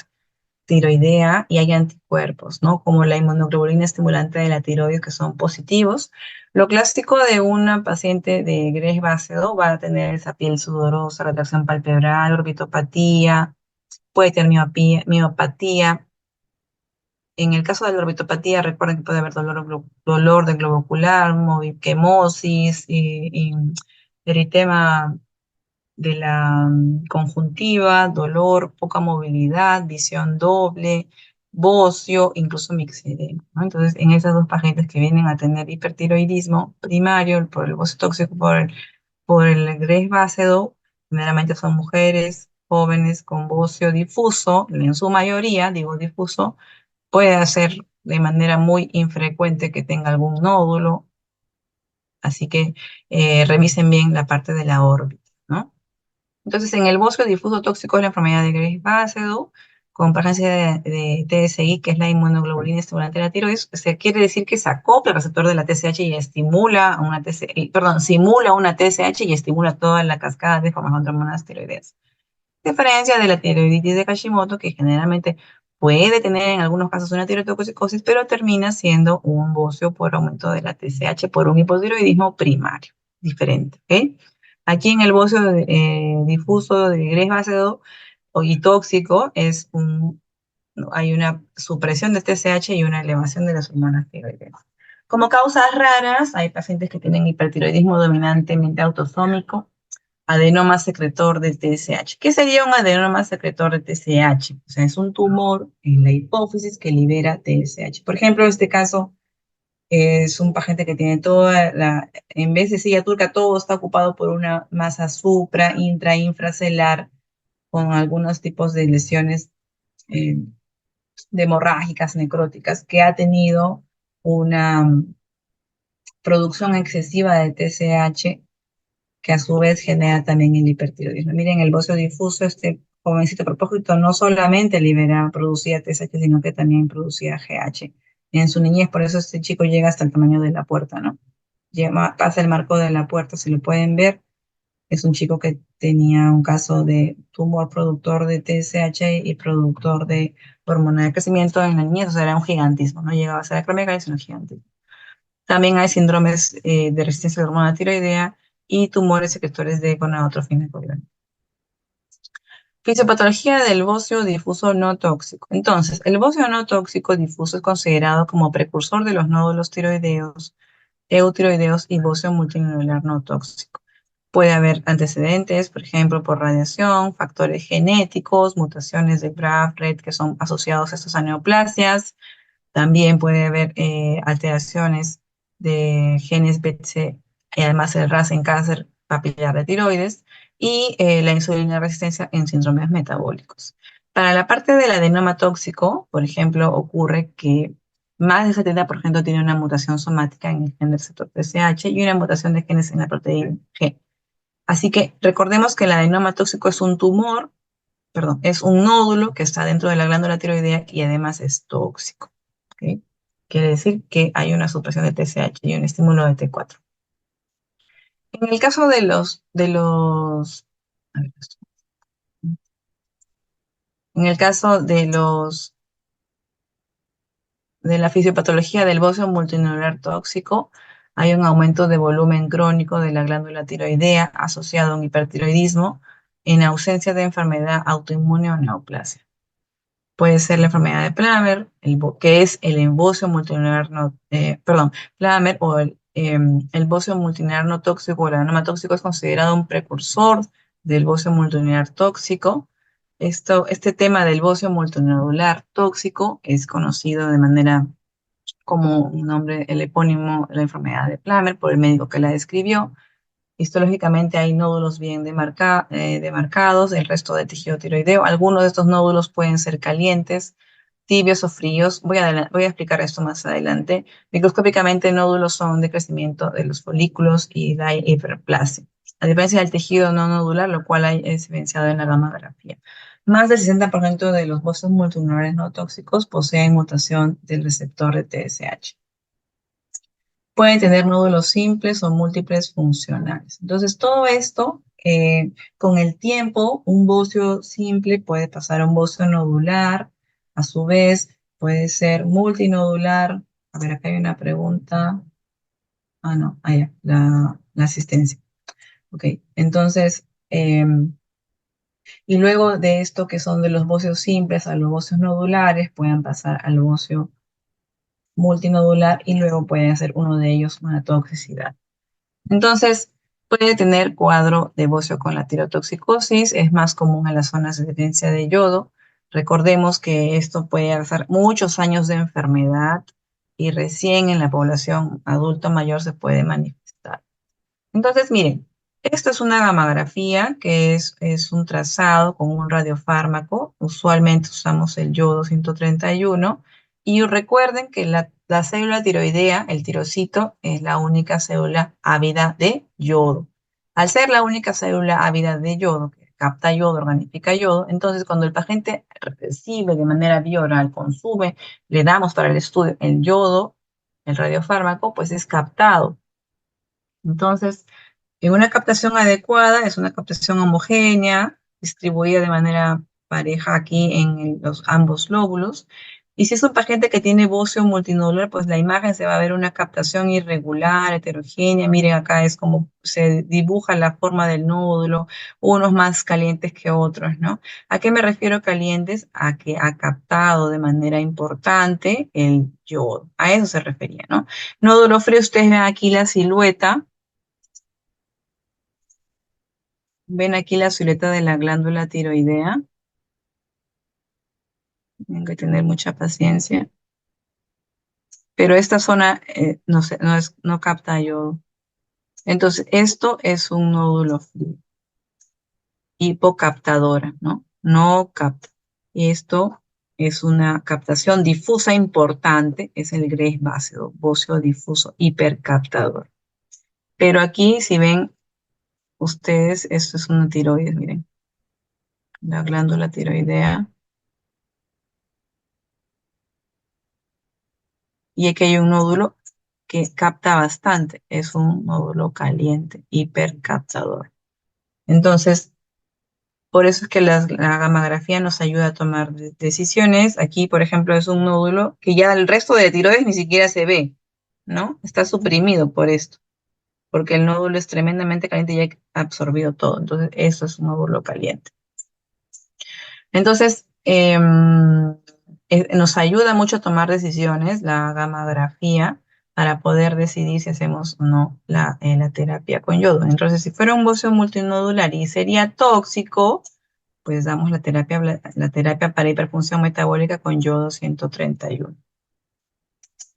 tiroidea y hay anticuerpos, ¿no? Como la inmunoglobulina estimulante de la tiroides, que son positivos. Lo clásico de una paciente de Graves-Basedow va a tener esa piel sudorosa, retracción palpebral, orbitopatía, puede tener miopatía. En el caso de la orbitopatía, recuerden que puede haber dolor del globo ocular, quemosis, y eritema de la conjuntiva, dolor, poca movilidad, visión doble, bocio, incluso mixedema, ¿no? Entonces, en esas dos pacientes que vienen a tener hipertiroidismo primario por el bocio tóxico, por el Graves-Basedow, generalmente son mujeres jóvenes con bocio difuso, en su mayoría, digo difuso, puede ser de manera muy infrecuente que tenga algún nódulo, así que revisen bien la parte de la órbita, ¿no? Entonces, en el bosque difuso tóxico es la enfermedad de Graves-Basedow, con presencia de TSI, que es la inmunoglobulina estimulante de la tiroides. Se quiere decir que se acopla al receptor de la TSH y simula una TSH y estimula toda la cascada de formación de hormonas tiroideas. Diferencia de la tiroiditis de Hashimoto, que generalmente puede tener en algunos casos una tirotoxicosis, pero termina siendo un bocio por aumento de la TSH por un hipotiroidismo primario, diferente, ¿ok? Aquí en el bocio difuso de Graves-Basedow y tóxico hay una supresión de TSH y una elevación de las hormonas tiroideas. Como causas raras, hay pacientes que tienen hipertiroidismo dominantemente autosómico, adenoma secretor de TSH. ¿Qué sería un adenoma secretor de TSH? O sea, es un tumor en la hipófisis que libera TSH. Por ejemplo, en este caso es un paciente que tiene en vez de silla turca, todo está ocupado por una masa infracelular con algunos tipos de lesiones de hemorrágicas, necróticas, que ha tenido una producción excesiva de TSH, que a su vez genera también el hipertiroidismo. Miren, el bocio difuso, este jovencito propósito no solamente producía TSH, sino que también producía GH. En su niñez, por eso este chico llega hasta el tamaño de la puerta, ¿no? Pasa el marco de la puerta, si lo pueden ver, es un chico que tenía un caso de tumor productor de TSH y productor de hormona de crecimiento en la niñez, o sea, era un gigantismo, no llegaba a ser acromegalia, sino gigantismo. También hay síndromes de resistencia a la hormona tiroidea y tumores secretores de gonadotrofina tiroidea. Fisiopatología del bocio difuso no tóxico. Entonces, el bocio no tóxico difuso es considerado como precursor de los nódulos tiroideos, eutiroideos y bocio multinodular no tóxico. Puede haber antecedentes, por ejemplo, por radiación, factores genéticos, mutaciones de BRAF, RET que son asociados a estas neoplasias. También puede haber alteraciones de genes BTC y además el RAS en cáncer papilar de tiroides y la insulina resistencia en síndromes metabólicos. Para la parte del adenoma tóxico, por ejemplo, ocurre que más del 70% tiene una mutación somática en el gen del receptor TSH y una mutación de genes en la proteína G. Así que recordemos que el adenoma tóxico es un tumor, perdón, es un nódulo que está dentro de la glándula tiroidea y además es tóxico. ¿Ok? Quiere decir que hay una supresión de TSH y un estímulo de T4. En el caso a ver, en el caso de la fisiopatología del bocio multinodular tóxico, hay un aumento de volumen crónico de la glándula tiroidea asociado a un hipertiroidismo en ausencia de enfermedad autoinmune o neoplasia. Puede ser la enfermedad de Plummer, que es el bocio multinodular no, perdón, Plummer o el bocio multinodular no tóxico o el adenoma tóxico es considerado un precursor del bocio multinodular tóxico. Este tema del bocio multinodular tóxico es conocido de manera como un nombre, el epónimo, la enfermedad de Plummer, por el médico que la describió. Histológicamente hay nódulos bien demarcados, el resto de tejido tiroideo. Algunos de estos nódulos pueden ser calientes, tibios o fríos. Voy a explicar esto más adelante. Microscópicamente, nódulos son de crecimiento de los folículos y la hiperplasia. A diferencia del tejido no nodular, lo cual es evidenciado en la gamografía. Más del 60% de los bocios multinodulares no tóxicos poseen mutación del receptor de TSH. Pueden tener nódulos simples o múltiples funcionales. Entonces, todo esto, con el tiempo, un bocio simple puede pasar a un bocio nodular, a su vez puede ser multinodular. A ver, acá hay una pregunta. Ah, no, allá, la asistencia. Ok, entonces, y luego de esto que son de los bocios simples a los bocios nodulares, pueden pasar al bocio multinodular y luego puede hacer uno de ellos una toxicidad. Entonces, puede tener cuadro de bocio con la tirotoxicosis, es más común en las zonas de deficiencia de yodo. Recordemos que esto puede hacer muchos años de enfermedad y recién en la población adulto mayor se puede manifestar. Entonces, miren, esto es una gamografía que es un trazado con un radiofármaco. Usualmente usamos el yodo 131. Y recuerden que la célula tiroidea, el tirocito, es la única célula ávida de yodo. Al ser la única célula ávida de yodo, que capta yodo, organifica yodo, entonces cuando el paciente recibe de manera bioral, consume, le damos para el estudio el yodo, el radiofármaco, pues es captado. Entonces, en una captación adecuada es una captación homogénea, distribuida de manera pareja aquí en los ambos lóbulos. Y si es un paciente que tiene bocio multinodular, pues la imagen se va a ver una captación irregular, heterogénea. Miren, acá es como se dibuja la forma del nódulo, unos más calientes que otros, ¿no? ¿A qué me refiero calientes? A que ha captado de manera importante el yodo. A eso se refería, ¿no? Nódulo frío, ustedes ven aquí la silueta. Ven aquí la silueta de la glándula tiroidea. Tienen que tener mucha paciencia. Pero esta zona no capta yodo. Entonces, esto es un nódulo frío, hipocaptadora, ¿no? No capta. Y esto es una captación difusa importante, es el Graves básico, bocio difuso hipercaptador. Pero aquí, si ven ustedes, esto es una tiroides, miren, la glándula tiroidea. Y aquí hay un nódulo que capta bastante, es un nódulo caliente, hipercaptador. Entonces, por eso es que la gammagrafía nos ayuda a tomar decisiones. Aquí, por ejemplo, es un nódulo que ya el resto de tiroides ni siquiera se ve, ¿no? Está suprimido por esto, porque el nódulo es tremendamente caliente y ya ha absorbido todo. Entonces, eso es un nódulo caliente. Entonces, nos ayuda mucho a tomar decisiones, la gammagrafía, para poder decidir si hacemos o no la terapia con yodo. Entonces, si fuera un bocio multinodular y sería tóxico, pues damos la terapia para hiperfunción metabólica con yodo 131.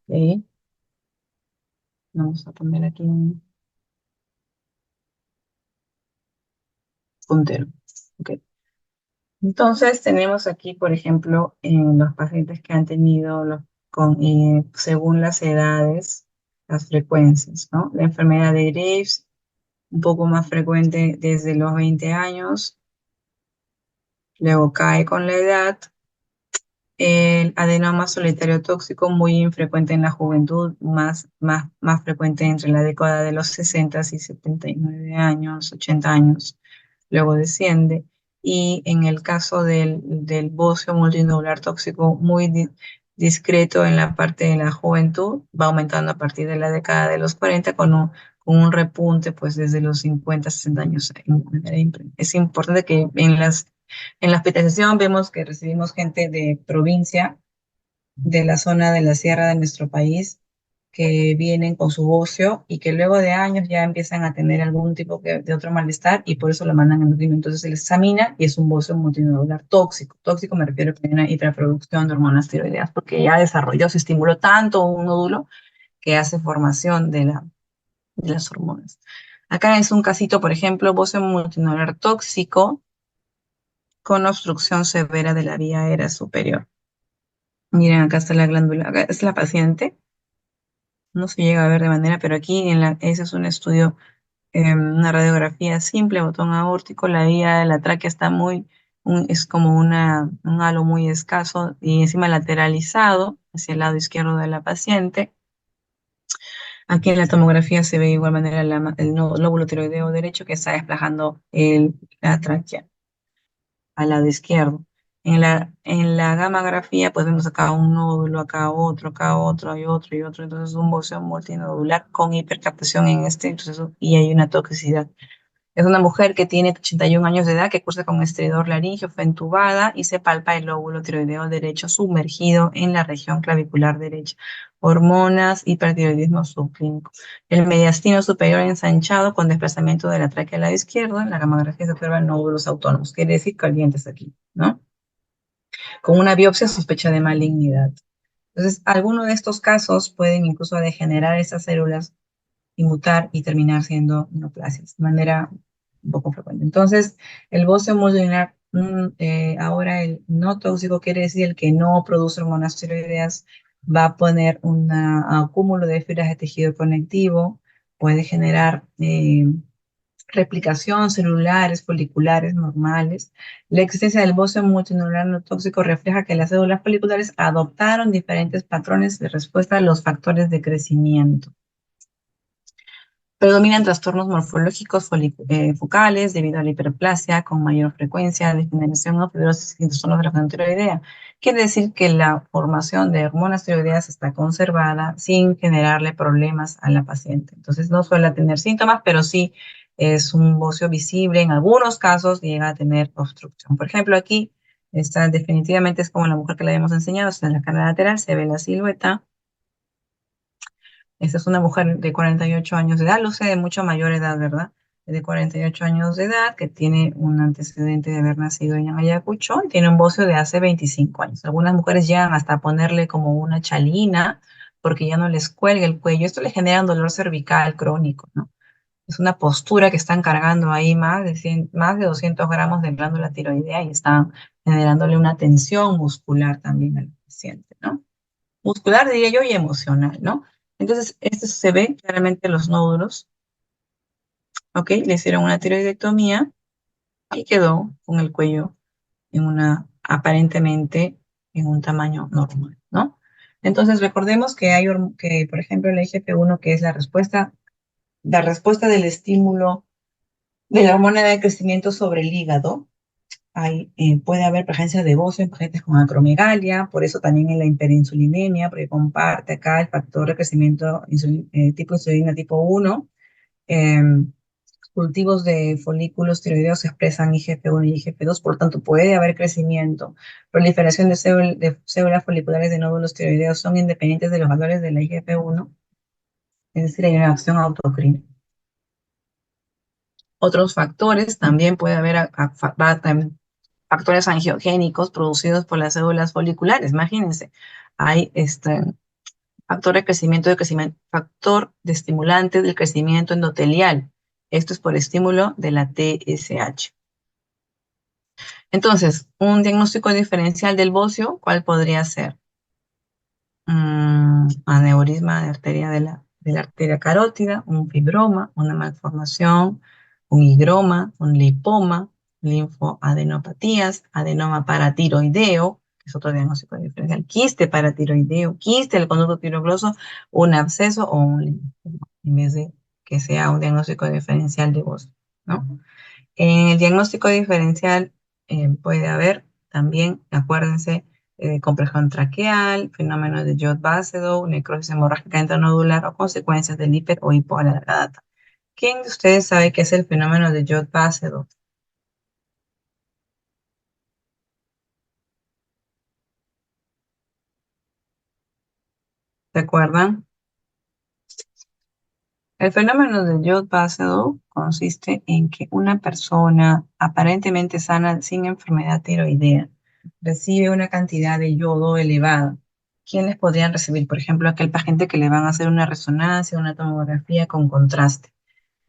¿Ok? Vamos a poner aquí un puntero. ¿Ok? Entonces, tenemos aquí, por ejemplo, en los pacientes que han tenido, según las edades, las frecuencias, ¿no? La enfermedad de Graves, un poco más frecuente desde los 20 años, luego cae con la edad. El adenoma solitario tóxico, muy infrecuente en la juventud, más frecuente entre la década de los 60 y 79 años, 80 años, luego desciende. Y en el caso del bocio multinodular tóxico, muy discreto en la parte de la juventud, va aumentando a partir de la década de los 40 con un repunte pues desde los 50, 60 años. Es importante que en la hospitalización vemos que recibimos gente de provincia, de la zona de la sierra de nuestro país, que vienen con su bocio y que luego de años ya empiezan a tener algún tipo de otro malestar y por eso lo mandan a nutrición. Entonces se les examina y es un bocio multinodular tóxico. Tóxico me refiero a que hay una hiperproducción de hormonas tiroideas porque ya desarrolló, se estimuló tanto un nódulo que hace formación de las hormonas. Acá es un casito, por ejemplo, bocio multinodular tóxico con obstrucción severa de la vía aérea superior. Miren, acá está la glándula, acá es la paciente, no se llega a ver de manera, pero aquí ese es un estudio, una radiografía simple, botón aórtico, la vía de la tráquea está es como un halo muy escaso y encima lateralizado hacia el lado izquierdo de la paciente. Aquí en la tomografía se ve de igual manera el lóbulo tiroideo derecho que está desplazando la tráquea al lado izquierdo. En la gammagrafía, pues vemos acá un nódulo, acá otro, y otro, y otro. Entonces, un bocio multinodular con hipercaptación en este, entonces, y hay una toxicidad. Es una mujer que tiene 81 años de edad, que cursa con estridor laringio, fue entubada y se palpa el lóbulo tiroideo derecho sumergido en la región clavicular derecha. Hormonas, hipertiroidismo subclínico. El mediastino superior ensanchado con desplazamiento de la tráquea al lado izquierdo. En la gammagrafía se observan nódulos autónomos, quiere decir calientes aquí, ¿no? Con una biopsia sospecha de malignidad. Entonces, algunos de estos casos pueden incluso degenerar esas células y mutar y terminar siendo neoplasias de manera un poco frecuente. Entonces, el bocio multinodular, ahora el no tóxico quiere decir el que no produce hormonas tiroideas, va a poner un acúmulo de fibras de tejido conectivo, puede generar replicación celulares, foliculares normales. La existencia del bocio multinodular no tóxico refleja que las células foliculares adoptaron diferentes patrones de respuesta a los factores de crecimiento. Predominan trastornos morfológicos focales debido a la hiperplasia con mayor frecuencia, degeneración o fibrosis y trastornos de la glándula tiroidea. Quiere decir que la formación de hormonas tiroideas está conservada sin generarle problemas a la paciente. Entonces no suele tener síntomas, pero sí es un bocio visible. En algunos casos llega a tener obstrucción. Por ejemplo, aquí está definitivamente es como la mujer que le habíamos enseñado, está en la cara lateral, se ve la silueta. Esta es una mujer de 48 años de edad, luce de mucho mayor edad, ¿verdad? De 48 años de edad, que tiene un antecedente de haber nacido en Ayacucho y tiene un bocio de hace 25 años. Algunas mujeres llegan hasta ponerle como una chalina porque ya no les cuelga el cuello. Esto le genera un dolor cervical crónico, ¿no? Es una postura que están cargando ahí más de 200 gramos de glándula tiroidea y están generándole una tensión muscular también al paciente, ¿no? Muscular, diría yo, y emocional, ¿no? Entonces, esto se ve claramente los nódulos, ¿ok? Le hicieron una tiroidectomía y quedó con el cuello aparentemente, en un tamaño normal, ¿no? Entonces, recordemos que que, por ejemplo, el IGF-1, que es la respuesta del estímulo de la hormona de crecimiento sobre el hígado, puede haber presencia de bocio en pacientes con acromegalia, por eso también en la hiperinsulinemia, porque comparte acá el factor de crecimiento tipo insulina tipo 1. Cultivos de folículos tiroideos expresan IGF-1 y IGF-2, por lo tanto puede haber crecimiento. Proliferación de células foliculares de nódulos tiroideos son independientes de los valores de la IGF-1, es decir, hay una acción autocrina. Otros factores, también puede haber factores angiogénicos producidos por las células foliculares. Imagínense, hay factor de estimulante del crecimiento endotelial. Esto es por estímulo de la TSH. Entonces, un diagnóstico diferencial del bocio, ¿cuál podría ser? Aneurisma de la arteria carótida, un fibroma, una malformación, un higroma, un lipoma, linfoadenopatías, adenoma paratiroideo, que es otro diagnóstico diferencial, quiste paratiroideo, quiste del conducto tiroglosal, un absceso o un linfoma, en vez de que sea un diagnóstico diferencial de bocio, ¿no? En el diagnóstico diferencial puede haber también, acuérdense, compresión traqueal, fenómeno de Jod-Basedow, necrosis hemorrágica intranodular o consecuencias del hiper o hipoalargata. ¿Quién de ustedes sabe qué es el fenómeno de Jod-Basedow? ¿Se acuerdan? El fenómeno de Jod-Basedow consiste en que una persona aparentemente sana sin enfermedad tiroidea recibe una cantidad de yodo elevada. ¿Quiénes podrían recibir? Por ejemplo, aquel paciente que le van a hacer una resonancia, una tomografía con contraste.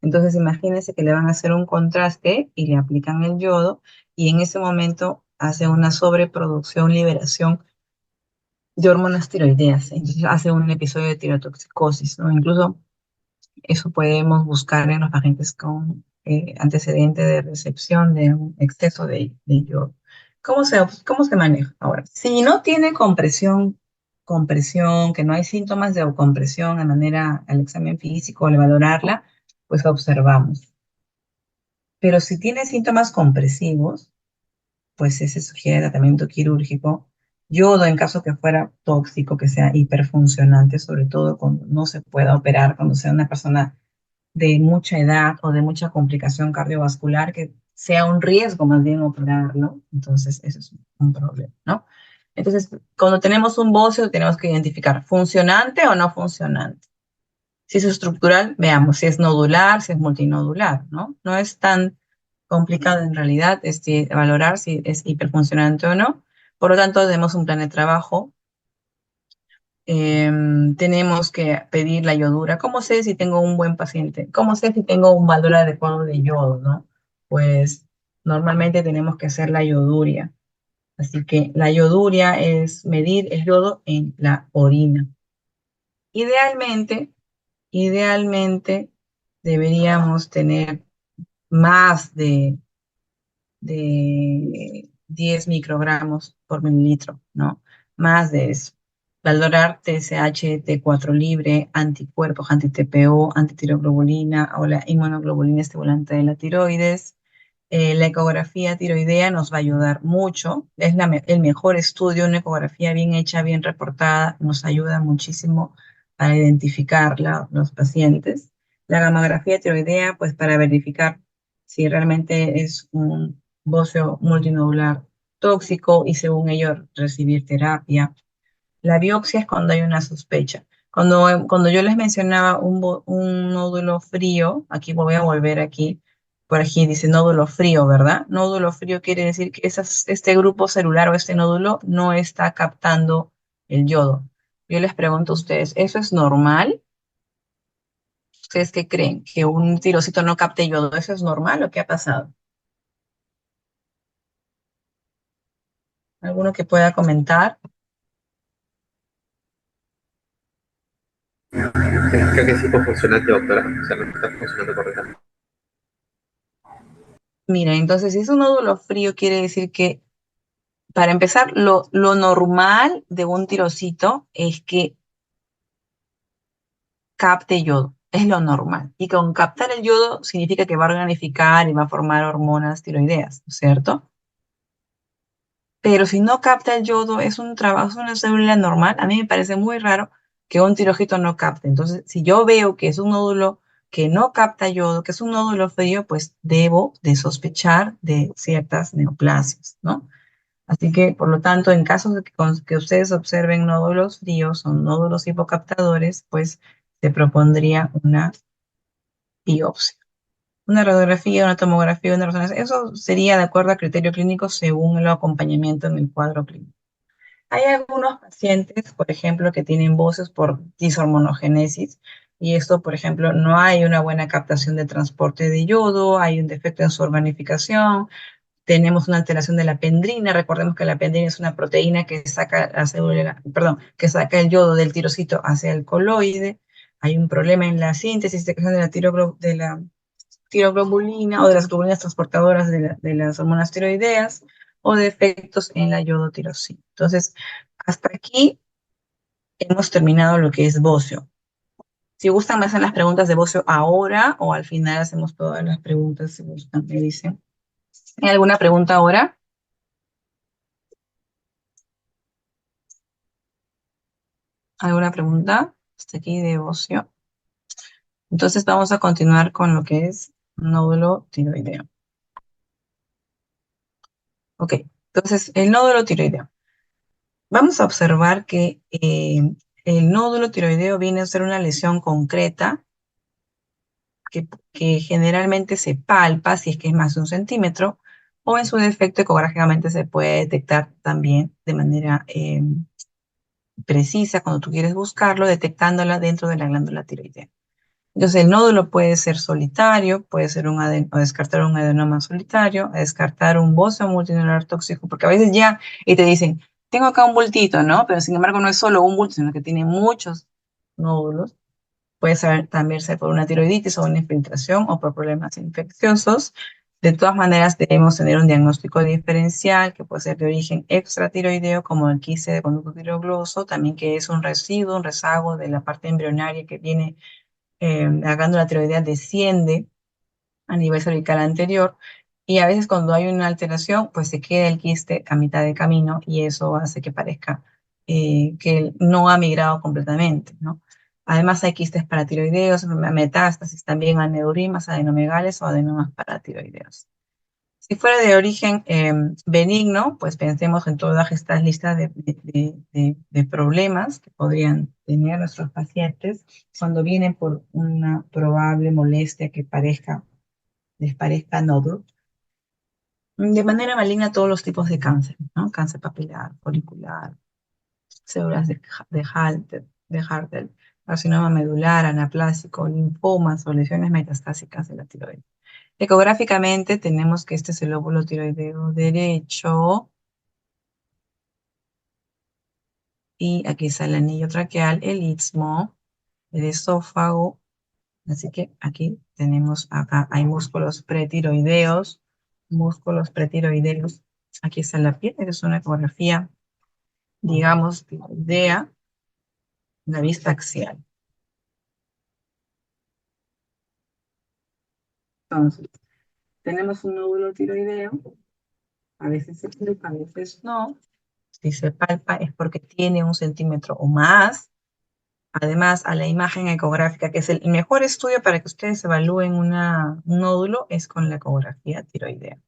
Entonces, imagínense que le van a hacer un contraste y le aplican el yodo y en ese momento hace una sobreproducción, liberación de hormonas tiroideas. Entonces, hace un episodio de tirotoxicosis, ¿no? Incluso eso podemos buscar en los pacientes con antecedente de recepción de un exceso de yodo. ¿Cómo se maneja? Ahora, si no tiene compresión, que no hay síntomas de compresión de manera al examen físico, al valorarla, pues observamos. Pero si tiene síntomas compresivos, pues se sugiere tratamiento quirúrgico. Yodo en caso que fuera tóxico, que sea hiperfuncionante, sobre todo cuando no se pueda operar, cuando sea una persona de mucha edad o de mucha complicación cardiovascular, que sea un riesgo más bien operarlo. Entonces, eso es un problema, ¿no? Entonces, cuando tenemos un bocio, tenemos que identificar funcionante o no funcionante. Si es estructural, veamos si es nodular, si es multinodular, ¿no? No es tan complicado en realidad valorar si es hiperfuncionante o no. Por lo tanto, tenemos un plan de trabajo. Tenemos que pedir la yodura. ¿Cómo sé si tengo un buen paciente? ¿Cómo sé si tengo un valor adecuado de yodo, no? Pues normalmente tenemos que hacer la yoduria. Así que la yoduria es medir el yodo en la orina. Idealmente, idealmente deberíamos tener más de 10 microgramos por mililitro, ¿no? Más de eso. Valorar TSH, T4 libre, anticuerpos, anti-TPO, antitiroglobulina o la inmunoglobulina estimulante de la tiroides. La ecografía tiroidea nos va a ayudar mucho. Es el mejor estudio, una ecografía bien hecha, bien reportada, nos ayuda muchísimo para identificar los pacientes. La gamografía tiroidea, pues para verificar si realmente es un bocio multinodular tóxico y según ello recibir terapia. La biopsia es cuando hay una sospecha. Cuando yo les mencionaba un nódulo frío, aquí voy a volver aquí, por aquí dice nódulo frío, ¿verdad? Nódulo frío quiere decir que este grupo celular o este nódulo no está captando el yodo. Yo les pregunto a ustedes, ¿eso es normal? ¿Ustedes qué creen? ¿Que un tirocito no capte yodo? ¿Eso es normal o qué ha pasado? ¿Alguno que pueda comentar? Creo que sí fue funcionante, doctora. O sea, no está funcionando correctamente. Mira, entonces si es un nódulo frío, quiere decir que, para empezar, lo normal de un tirocito es que capte yodo. Es lo normal. Y con captar el yodo significa que va a organificar y va a formar hormonas tiroideas, ¿no es cierto? Pero si no capta el yodo, es un trabajo, es una célula normal. A mí me parece muy raro que un tirojito no capte. Entonces, si yo veo que es un nódulo que no capta yodo, que es un nódulo frío, pues debo de sospechar de ciertas neoplasias, ¿no? Así que, por lo tanto, en caso de que ustedes observen nódulos fríos o nódulos hipocaptadores, pues se propondría una biopsia. Una radiografía, una tomografía, una resonancia. Eso sería de acuerdo a criterio clínico según el acompañamiento en el cuadro clínico. Hay algunos pacientes, por ejemplo, que tienen voces por dishormonogénesis, y esto, por ejemplo, no hay una buena captación de transporte de yodo, hay un defecto en su organificación, tenemos una alteración de la pendrina. Recordemos que la pendrina es una proteína que saca la célula, perdón, que saca el yodo del tirocito hacia el coloide. Hay un problema en la síntesis de la tiroglobulina o de las globulinas transportadoras de las hormonas tiroideas o defectos en la yodotirosina. Entonces, hasta aquí hemos terminado lo que es bocio. Si gustan, me hacen las preguntas de bocio ahora o al final hacemos todas las preguntas si gustan, me dicen. ¿Hay alguna pregunta ahora? ¿Alguna pregunta? Hasta aquí de bocio. Entonces vamos a continuar con lo que es nódulo tiroideo. Ok, entonces el nódulo tiroideo. Vamos a observar que el nódulo tiroideo viene a ser una lesión concreta que generalmente se palpa si es que es más de 1 centímetro, o en su defecto ecográficamente se puede detectar también de manera precisa cuando tú quieres buscarlo, detectándola dentro de la glándula tiroidea. Entonces el nódulo puede ser solitario, puede ser o descartar un adenoma solitario, descartar un bocio multinodular tóxico, porque a veces ya y te dicen, tengo acá un bultito, ¿no? Pero sin embargo no es solo un bulto, sino que tiene muchos nódulos. Puede ser, también ser por una tiroiditis o una infiltración o por problemas infecciosos. De todas maneras, debemos tener un diagnóstico diferencial que puede ser de origen extratiroideo, como el quiste de conducto tiroglosio, también que es un residuo, un rezago de la parte embrionaria que viene, la glándula tiroidea desciende a nivel cervical anterior, y a veces cuando hay una alteración, pues se queda el quiste a mitad de camino y eso hace que parezca que no ha migrado completamente, ¿no? Además hay quistes paratiroideos, metástasis también a neurimas, adenomegales o adenomas paratiroideos. Si fuera de origen benigno, pues pensemos en todas estas listas de problemas que podrían tener nuestros pacientes cuando vienen por una probable molestia que les parezca nódulo. De manera maligna, todos los tipos de cáncer, ¿no? Cáncer papilar, folicular, células de Hartel, carcinoma medular, anaplásico, linfomas o lesiones metastásicas de la tiroides. Ecográficamente tenemos que este es el lóbulo tiroideo derecho y aquí está el anillo traqueal, el istmo, el esófago. Así que aquí tenemos, acá hay músculos pretiroideos. Aquí está la piel, esa es una ecografía, digamos, tiroidea, la vista axial. Entonces, tenemos un nódulo tiroideo, a veces se palpa, a veces no. Si se palpa es porque tiene 1 centímetro o más. Además, a la imagen ecográfica, que es el mejor estudio para que ustedes evalúen un nódulo, es con la ecografía tiroidea.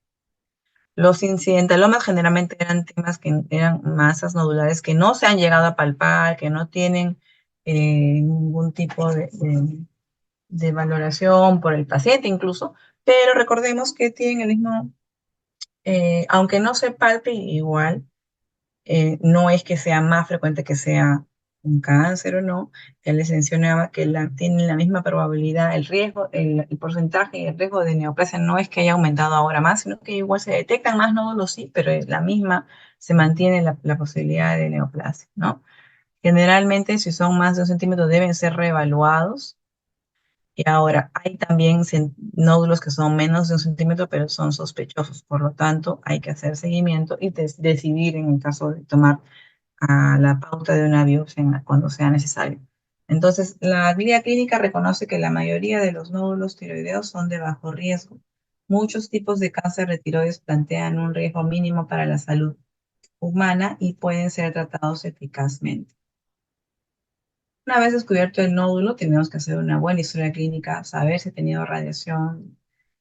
Los incidentalomas generalmente eran temas que eran masas nodulares que no se han llegado a palpar, que no tienen ningún tipo de valoración por el paciente incluso, pero recordemos que tienen el mismo, aunque no se palpe igual, no es que sea más frecuente que sea un cáncer o no, ya les mencionaba que tienen la misma probabilidad, el riesgo, el porcentaje y el riesgo de neoplasia no es que haya aumentado ahora más, sino que igual se detectan más nódulos, sí, pero es la misma, se mantiene la posibilidad de neoplasia, ¿no? Generalmente, si son más de 1 centímetro, deben ser reevaluados. Y ahora, hay también nódulos que son menos de 1 centímetro, pero son sospechosos. Por lo tanto, hay que hacer seguimiento y decidir en el caso de tomar la pauta de una biopsia cuando sea necesario. Entonces, la guía clínica reconoce que la mayoría de los nódulos tiroideos son de bajo riesgo. Muchos tipos de cáncer de tiroides plantean un riesgo mínimo para la salud humana y pueden ser tratados eficazmente. Una vez descubierto el nódulo, tenemos que hacer una buena historia clínica, saber si ha tenido radiación,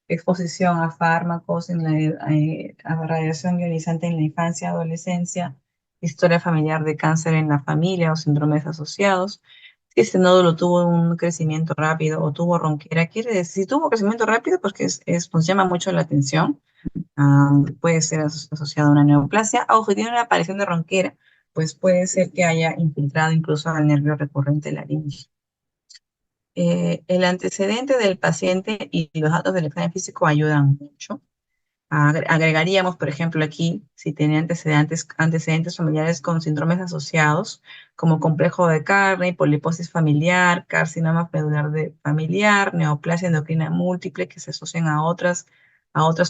exposición a fármacos, a radiación ionizante en la infancia, adolescencia, historia familiar de cáncer en la familia o síndromes asociados. Si este nódulo tuvo un crecimiento rápido o tuvo ronquera, quiere decir, si tuvo crecimiento rápido, pues nos llama mucho la atención. Puede ser asociado a una neoplasia, o si tiene una aparición de ronquera, pues puede ser que haya infiltrado incluso al nervio recurrente laríngeo. El antecedente del paciente y los datos del examen físico ayudan mucho. Agregaríamos, por ejemplo, aquí, si tenía antecedentes familiares con síndromes asociados, como complejo de carne, poliposis familiar, carcinoma medular familiar, neoplasia endocrina múltiple, que se asocian a otras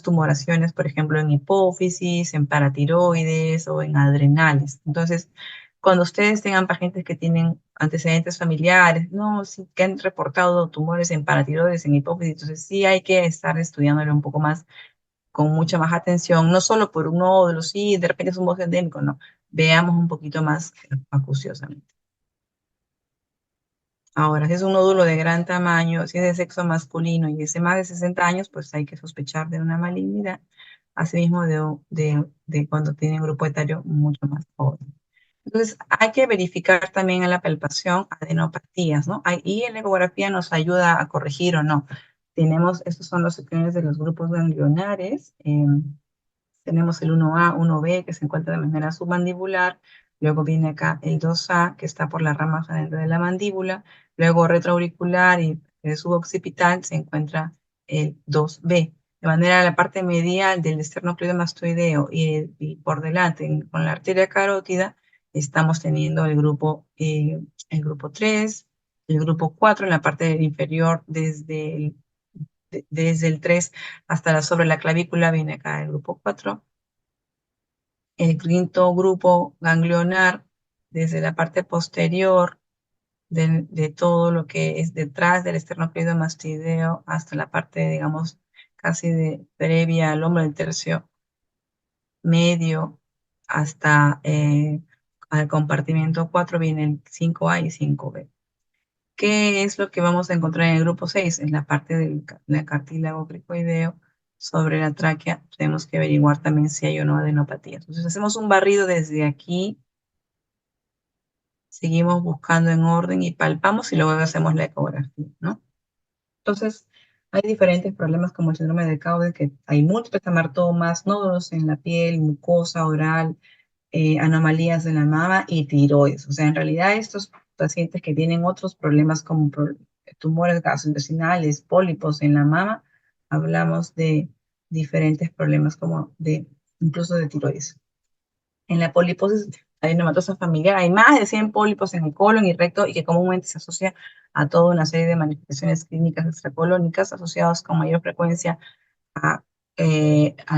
tumoraciones, por ejemplo, en hipófisis, en paratiroides o en adrenales. Entonces, cuando ustedes tengan pacientes que tienen antecedentes familiares, no, sí, que han reportado tumores en paratiroides, en hipófisis, entonces sí hay que estar estudiándolo un poco más con mucha más atención, no solo por un nódulo, sí, de repente es un bosque endémico, no, veamos un poquito más acuciosamente. Ahora, si es un nódulo de gran tamaño, si es de sexo masculino y es de más de 60 años, pues hay que sospechar de una malignidad, asimismo de cuando tiene un grupo etario mucho más joven. Entonces, hay que verificar también en la palpación adenopatías, ¿no? Y en la ecografía nos ayuda a corregir o no. Estos son los secciones de los grupos ganglionares. Tenemos el 1A, 1B, que se encuentra de manera submandibular. Luego viene acá el 2A, que está por la rama ascendente de la mandíbula. Luego retroauricular y suboccipital se encuentra el 2B. De manera, la parte medial del esternocleidomastoideo y por delante, con la arteria carótida, estamos teniendo el grupo 3, el grupo 4 en la parte inferior desde el 3 hasta sobre la clavícula viene acá el grupo 4. El quinto grupo ganglionar, desde la parte posterior de todo lo que es detrás del esternocleidomastideo hasta la parte, digamos, casi previa al hombro del tercio medio hasta al compartimiento 4 viene el 5A y 5B. ¿Qué es lo que vamos a encontrar en el grupo 6? En la parte del cartílago cricoideo sobre la tráquea, tenemos que averiguar también si hay o no adenopatía. Entonces hacemos un barrido desde aquí, seguimos buscando en orden y palpamos y luego hacemos la ecografía, ¿no? Entonces, hay diferentes problemas como el síndrome de Caude, que hay múltiples hemartomas, nódulos en la piel, mucosa oral, anomalías de la mama y tiroides. O sea, en realidad estos pacientes que tienen otros problemas como tumores gastrointestinales, pólipos en la mama, hablamos de diferentes problemas como incluso de tiroides. En la poliposis adenomatosa familiar hay más de 100 pólipos en el colon y recto y que comúnmente se asocia a toda una serie de manifestaciones clínicas extracolónicas asociadas con mayor frecuencia a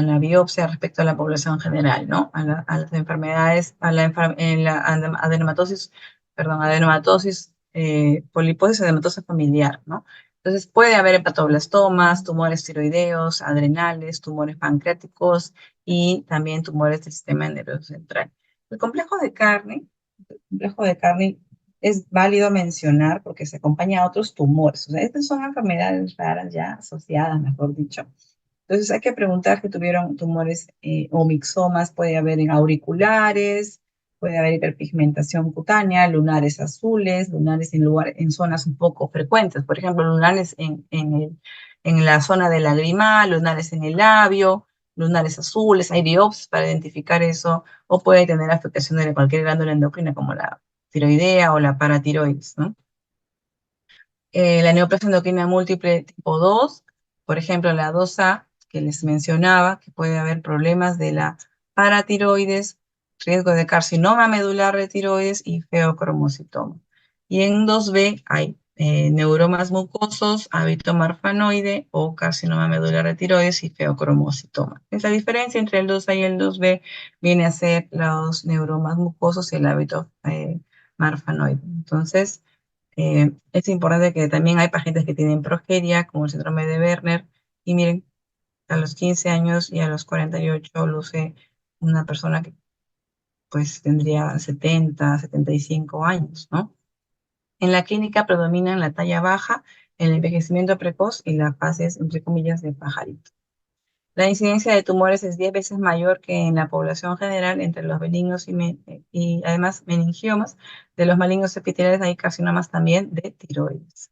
la biopsia respecto a la población general, ¿no? A las enfermedades, en la adenomatosis, perdón, adenomatosis, poliposis adenomatosa familiar, ¿no? Entonces puede haber hepatoblastomas, tumores tiroideos, adrenales, tumores pancreáticos y también tumores del sistema nervioso central. El complejo de carne es válido mencionar porque se acompaña a otros tumores. O sea, estas son enfermedades raras ya asociadas, mejor dicho. Entonces hay que preguntar que tuvieron tumores o mixomas, puede haber en auriculares, puede haber hiperpigmentación cutánea, lunares azules, lunares en zonas un poco frecuentes, por ejemplo, lunares en la zona del lagrimal, lunares en el labio, lunares azules, hay biopsias para identificar eso, o puede tener afectación de cualquier glándula endocrina como tiroidea o la paratiroides, ¿no? La neoplasia endocrina múltiple tipo 2, por ejemplo, la 2A, que les mencionaba, que puede haber problemas de la paratiroides, riesgo de carcinoma medular de tiroides y feocromocitoma. Y en 2B hay neuromas mucosos, hábito marfanoide o carcinoma medular de tiroides y feocromocitoma. La diferencia entre el 2A y el 2B viene a ser los neuromas mucosos y el hábito marfanoide. Entonces, es importante que también hay pacientes que tienen progeria, como el síndrome de Werner, y miren, a los 15 años y a los 48 luce una persona que pues tendría 75 años, ¿no? En la clínica predominan la talla baja, el envejecimiento precoz y las fases, entre comillas, de pajarito. La incidencia de tumores es 10 veces mayor que en la población general entre los benignos y además meningiomas. De los malignos epiteliales hay carcinomas también de tiroides.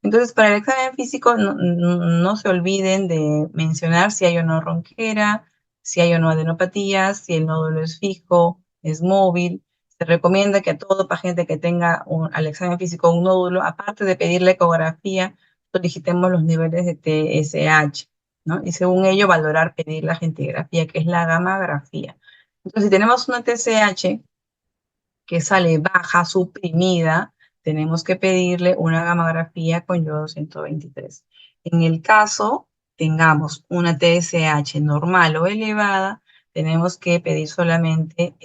Entonces, para el examen físico, no se olviden de mencionar si hay o no ronquera, si hay o no adenopatías, si el nódulo es fijo, es móvil. Se recomienda que a todo paciente que tenga al examen físico un nódulo, aparte de pedir la ecografía, solicitemos los niveles de TSH, ¿no? Y según ello, valorar, pedir la gentigrafía, que es la gammagrafía. Entonces, si tenemos una TSH que sale baja, suprimida, tenemos que pedirle una gammagrafía con yodo 123. En el caso tengamos una TSH normal o elevada, tenemos que pedir solamente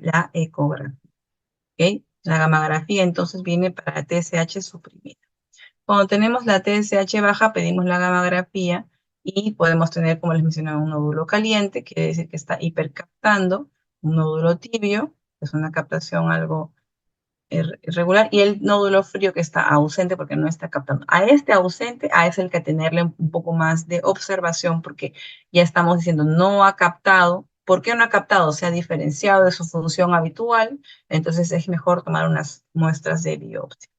la ecografía. ¿Okay? La gammagrafía entonces viene para TSH suprimida. Cuando tenemos la TSH baja, pedimos la gammagrafía y podemos tener, como les mencionaba, un nódulo caliente, quiere decir que está hipercaptando, un nódulo tibio, que es una captación algo irregular, y el nódulo frío que está ausente porque no está captando. A este ausente, a ese el que tenerle un poco más de observación porque ya estamos diciendo no ha captado. ¿Por qué no ha captado? Se ha diferenciado de su función habitual, entonces es mejor tomar unas muestras de biopsia.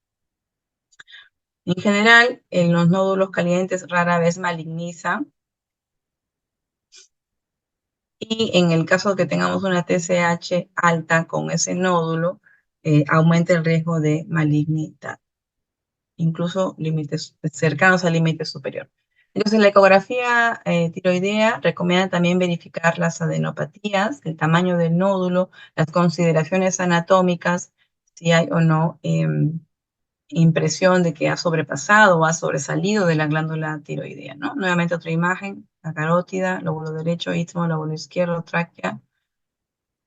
En general, en los nódulos calientes rara vez malignizan y en el caso de que tengamos una TSH alta con ese nódulo, aumenta el riesgo de malignidad, incluso límites cercanos al límite superior. Entonces, la ecografía tiroidea recomienda también verificar las adenopatías, el tamaño del nódulo, las consideraciones anatómicas, si hay o no impresión de que ha sobrepasado o ha sobresalido de la glándula tiroidea, ¿no? Nuevamente otra imagen, la carótida, lóbulo derecho, istmo, lóbulo izquierdo, tráquea.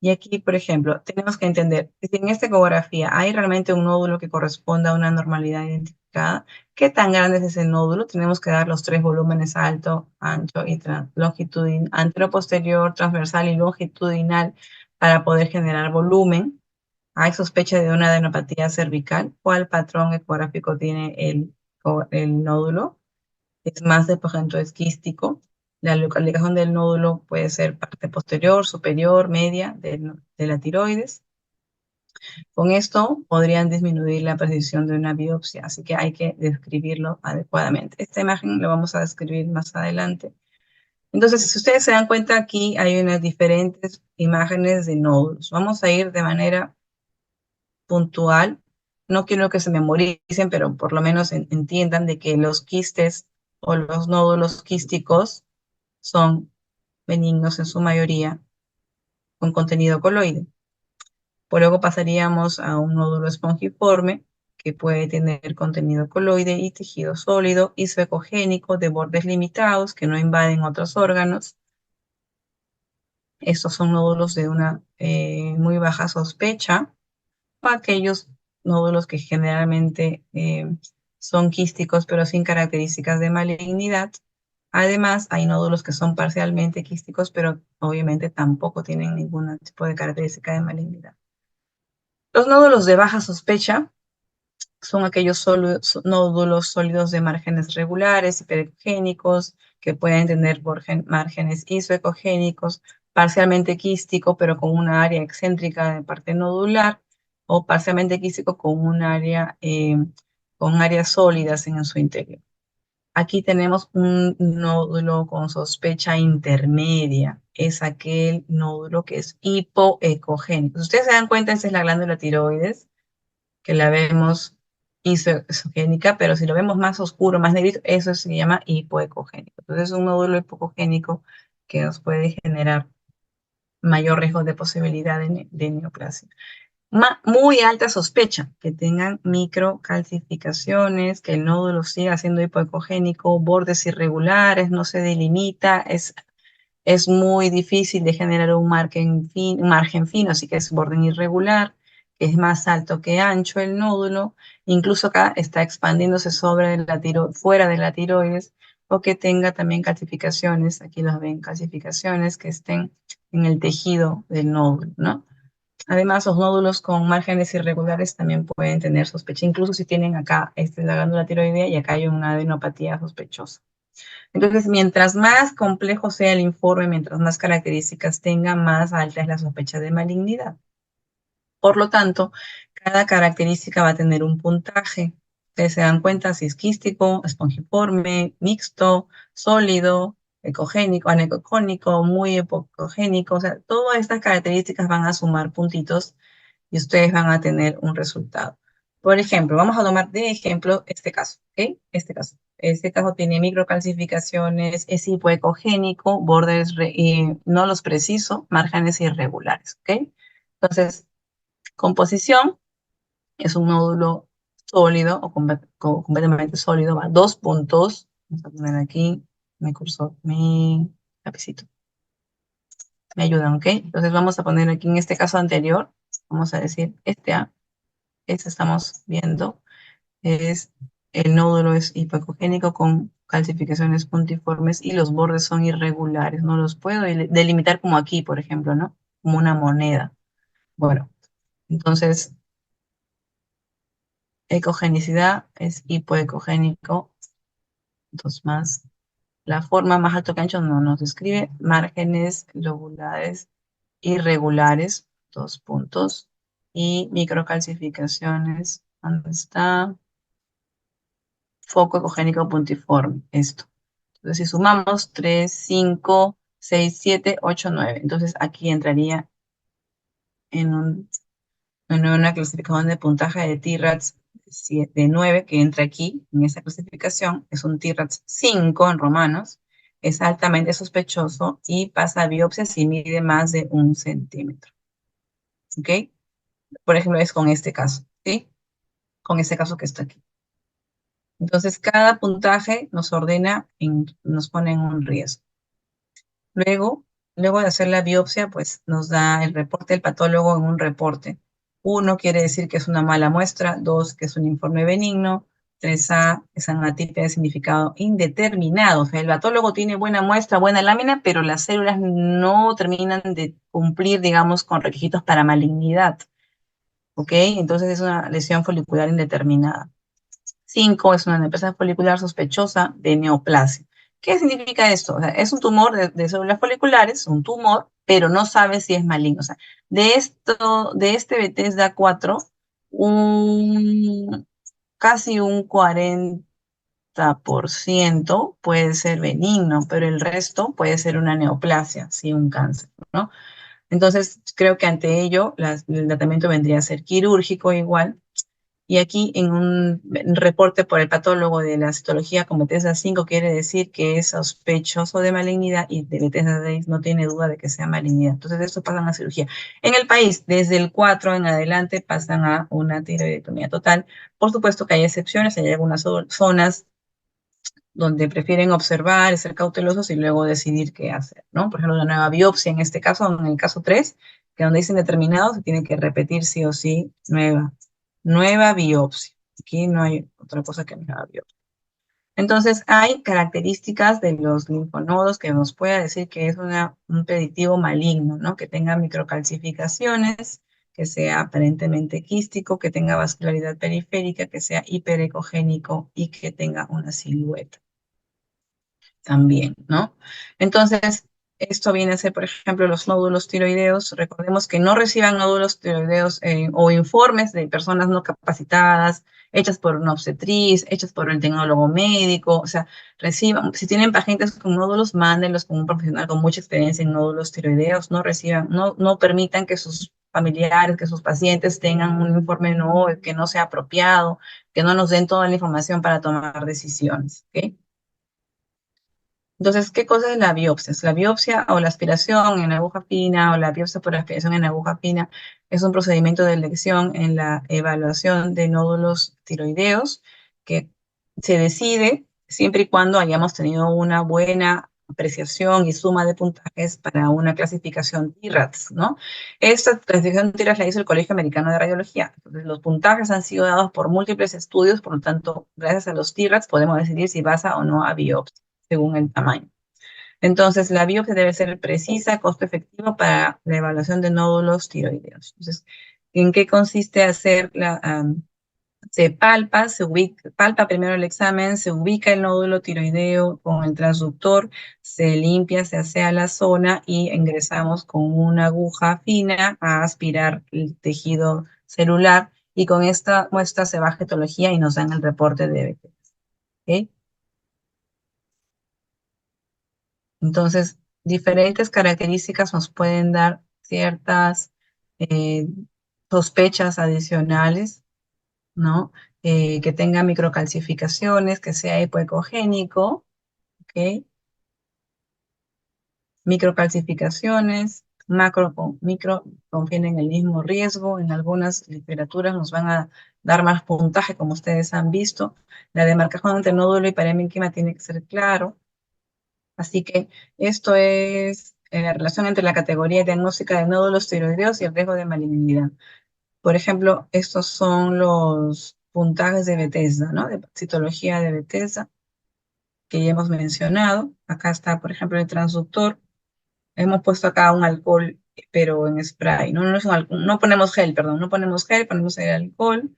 Y aquí, por ejemplo, tenemos que entender si en esta ecografía hay realmente un nódulo que corresponda a una normalidad identificada. ¿Qué tan grande es ese nódulo? Tenemos que dar los tres volúmenes alto, ancho y longitudinal, anteroposterior, transversal y longitudinal para poder generar volumen. Hay sospecha de una adenopatía cervical. ¿Cuál patrón ecográfico tiene el nódulo? Es más de, por ejemplo, es quístico. La localización del nódulo puede ser parte posterior, superior, media de la tiroides. Con esto podrían disminuir la precisión de una biopsia, así que hay que describirlo adecuadamente. Esta imagen la vamos a describir más adelante. Entonces, si ustedes se dan cuenta, aquí hay unas diferentes imágenes de nódulos. Vamos a ir de manera puntual. No quiero que se memoricen, pero por lo menos entiendan de que los quistes o los nódulos quísticos son benignos en su mayoría con contenido coloide. Por luego pasaríamos a un nódulo espongiforme que puede tener contenido coloide y tejido sólido, isocogénico, de bordes limitados que no invaden otros órganos. Estos son nódulos de una muy baja sospecha, o aquellos nódulos que generalmente son quísticos pero sin características de malignidad. Además, hay nódulos que son parcialmente quísticos, pero obviamente tampoco tienen ningún tipo de característica de malignidad. Los nódulos de baja sospecha son aquellos nódulos sólidos de márgenes regulares, hiperecogénicos, que pueden tener márgenes isoecogénicos, parcialmente quístico, pero con una área excéntrica de parte nodular, o parcialmente quístico con áreas sólidas en su interior. Aquí tenemos un nódulo con sospecha intermedia. Es aquel nódulo que es hipoecogénico. Si ustedes se dan cuenta, esa es la glándula tiroides. que la vemos isogénica, pero si lo vemos más oscuro, más negrito, eso se llama hipoecogénico. Entonces es un nódulo hipocogénico que nos puede generar mayor riesgo de posibilidad de neoplasia. Muy alta sospecha, que tengan microcalcificaciones, que el nódulo siga siendo hipoecogénico, bordes irregulares, no se delimita, es muy difícil de generar un margen fino, así que es borde irregular, que es más alto que ancho el nódulo, incluso acá está expandiéndose fuera de la tiroides, o que tenga también calcificaciones, aquí los ven, calcificaciones que estén en el tejido del nódulo, ¿no? Además, los nódulos con márgenes irregulares también pueden tener sospecha, incluso si tienen acá, esta es la glándula tiroidea y acá hay una adenopatía sospechosa. Entonces, mientras más complejo sea el informe, mientras más características tenga, más alta es la sospecha de malignidad. Por lo tanto, cada característica va a tener un puntaje. Ustedes se dan cuenta si es quístico, espongiforme, mixto, sólido, ecogénico, anecogénico, muy hipocogénico. O sea, todas estas características van a sumar puntitos y ustedes van a tener un resultado. Por ejemplo, vamos a tomar de ejemplo este caso, ¿ok? Este caso tiene microcalcificaciones, es hipoecogénico, bordes no los preciso, márgenes irregulares, ¿ok? Entonces, composición es un nódulo sólido o completamente sólido, va 2 puntos. Vamos a poner aquí mi cursor, mi lapicito. Me ayudan, ¿ok? Entonces vamos a poner aquí en este caso anterior, vamos a decir este A, este estamos viendo, es el nódulo es hipoecogénico con calcificaciones puntiformes y los bordes son irregulares. No los puedo delimitar como aquí, por ejemplo, ¿no? Como una moneda. Bueno, entonces ecogenicidad es hipoecogénico, dos más. La forma más alto que ancho no nos describe. Márgenes lobulares irregulares, 2 puntos. Y microcalcificaciones, ¿dónde está? Foco ecogénico puntiforme, esto. Entonces, si sumamos 3, 5, 6, 7, 8, 9. Entonces, aquí entraría en una clasificación de puntaje de TRATS de 9, que entra aquí, en esta clasificación. Es un TRATS 5 en romanos. Es altamente sospechoso y pasa a biopsia si mide más de 1 centímetro. ¿Ok? Por ejemplo, es con este caso, ¿sí? Con este caso que está aquí. Entonces, cada puntaje nos ordena, nos pone en un riesgo. Luego de hacer la biopsia, pues nos da el reporte del patólogo en un reporte. 1 quiere decir que es una mala muestra, 2 que es un informe benigno, 3A es una atípica de significado indeterminado. O sea, el patólogo tiene buena muestra, buena lámina, pero las células no terminan de cumplir, digamos, con requisitos para malignidad. ¿Ok? Entonces es una lesión folicular indeterminada. 5 es una neoplasia folicular sospechosa de neoplasia. ¿Qué significa esto? O sea, es un tumor de células foliculares, un tumor, pero no sabe si es maligno. O sea, de este Bethesda 4, casi un 40% puede ser benigno, pero el resto puede ser una neoplasia, sí, un cáncer, ¿no? Entonces, creo que ante ello, el tratamiento vendría a ser quirúrgico igual, y aquí en un reporte por el patólogo de la citología con Bethesda 5 quiere decir que es sospechoso de malignidad y de Bethesda 6 no tiene duda de que sea malignidad. Entonces, esto pasa a cirugía. En el país, desde el 4 en adelante, pasan a una tiroidectomía total. Por supuesto que hay excepciones, hay algunas zonas donde prefieren observar, ser cautelosos y luego decidir qué hacer, ¿no? Por ejemplo, una nueva biopsia en este caso, en el caso 3, que donde dicen determinado, se tiene que repetir sí o sí nueva biopsia. Aquí no hay otra cosa que nueva biopsia. Entonces, hay características de los linfonodos que nos pueda decir que es un predictivo maligno, ¿no? Que tenga microcalcificaciones, que sea aparentemente quístico, que tenga vascularidad periférica, que sea hiperecogénico y que tenga una silueta también, ¿no? Entonces, esto viene a ser, por ejemplo, los nódulos tiroideos. Recordemos que no reciban nódulos tiroideos o informes de personas no capacitadas, hechas por una obstetriz, hechas por el tecnólogo médico. O sea, reciban, si tienen pacientes con nódulos, mándenlos con un profesional con mucha experiencia en nódulos tiroideos. No reciban, no permitan que sus familiares, que sus pacientes tengan un informe no, que no sea apropiado, que no nos den toda la información para tomar decisiones. ¿Ok? Entonces, ¿qué cosa es la biopsia? La biopsia o la aspiración en aguja fina o la biopsia por aspiración en aguja fina es un procedimiento de elección en la evaluación de nódulos tiroideos que se decide siempre y cuando hayamos tenido una buena apreciación y suma de puntajes para una clasificación TIRADS, ¿no? Esta clasificación TIRADS la hizo el Colegio Americano de Radiología. Entonces, los puntajes han sido dados por múltiples estudios, por lo tanto, gracias a los TIRADS podemos decidir si pasa o no a biopsia según el tamaño. Entonces, la biopsia debe ser precisa, costo efectivo para la evaluación de nódulos tiroideos. Entonces, ¿en qué consiste hacer se palpa, palpa primero el examen, se ubica el nódulo tiroideo con el transductor, se limpia, se asea la zona y ingresamos con una aguja fina a aspirar el tejido celular y con esta muestra se baja etología y nos dan el reporte de BT. ¿Ok? Entonces, diferentes características nos pueden dar ciertas eh, sospechas adicionales, ¿no? Que tenga microcalcificaciones, que sea hipoecogénico, ¿ok? Microcalcificaciones, micro confieren el mismo riesgo. En algunas literaturas nos van a dar más puntaje, como ustedes han visto. La demarcación entre nódulo y parénquima tiene que ser claro. Así que esto es la relación entre la categoría diagnóstica de nódulos tiroideos y el riesgo de malignidad. Por ejemplo, estos son los puntajes de Bethesda, ¿no? De citología de Bethesda, que ya hemos mencionado. Acá está, por ejemplo, el transductor. Hemos puesto acá un alcohol, pero en spray. No, no, es un no ponemos gel, perdón, no ponemos gel, ponemos el alcohol.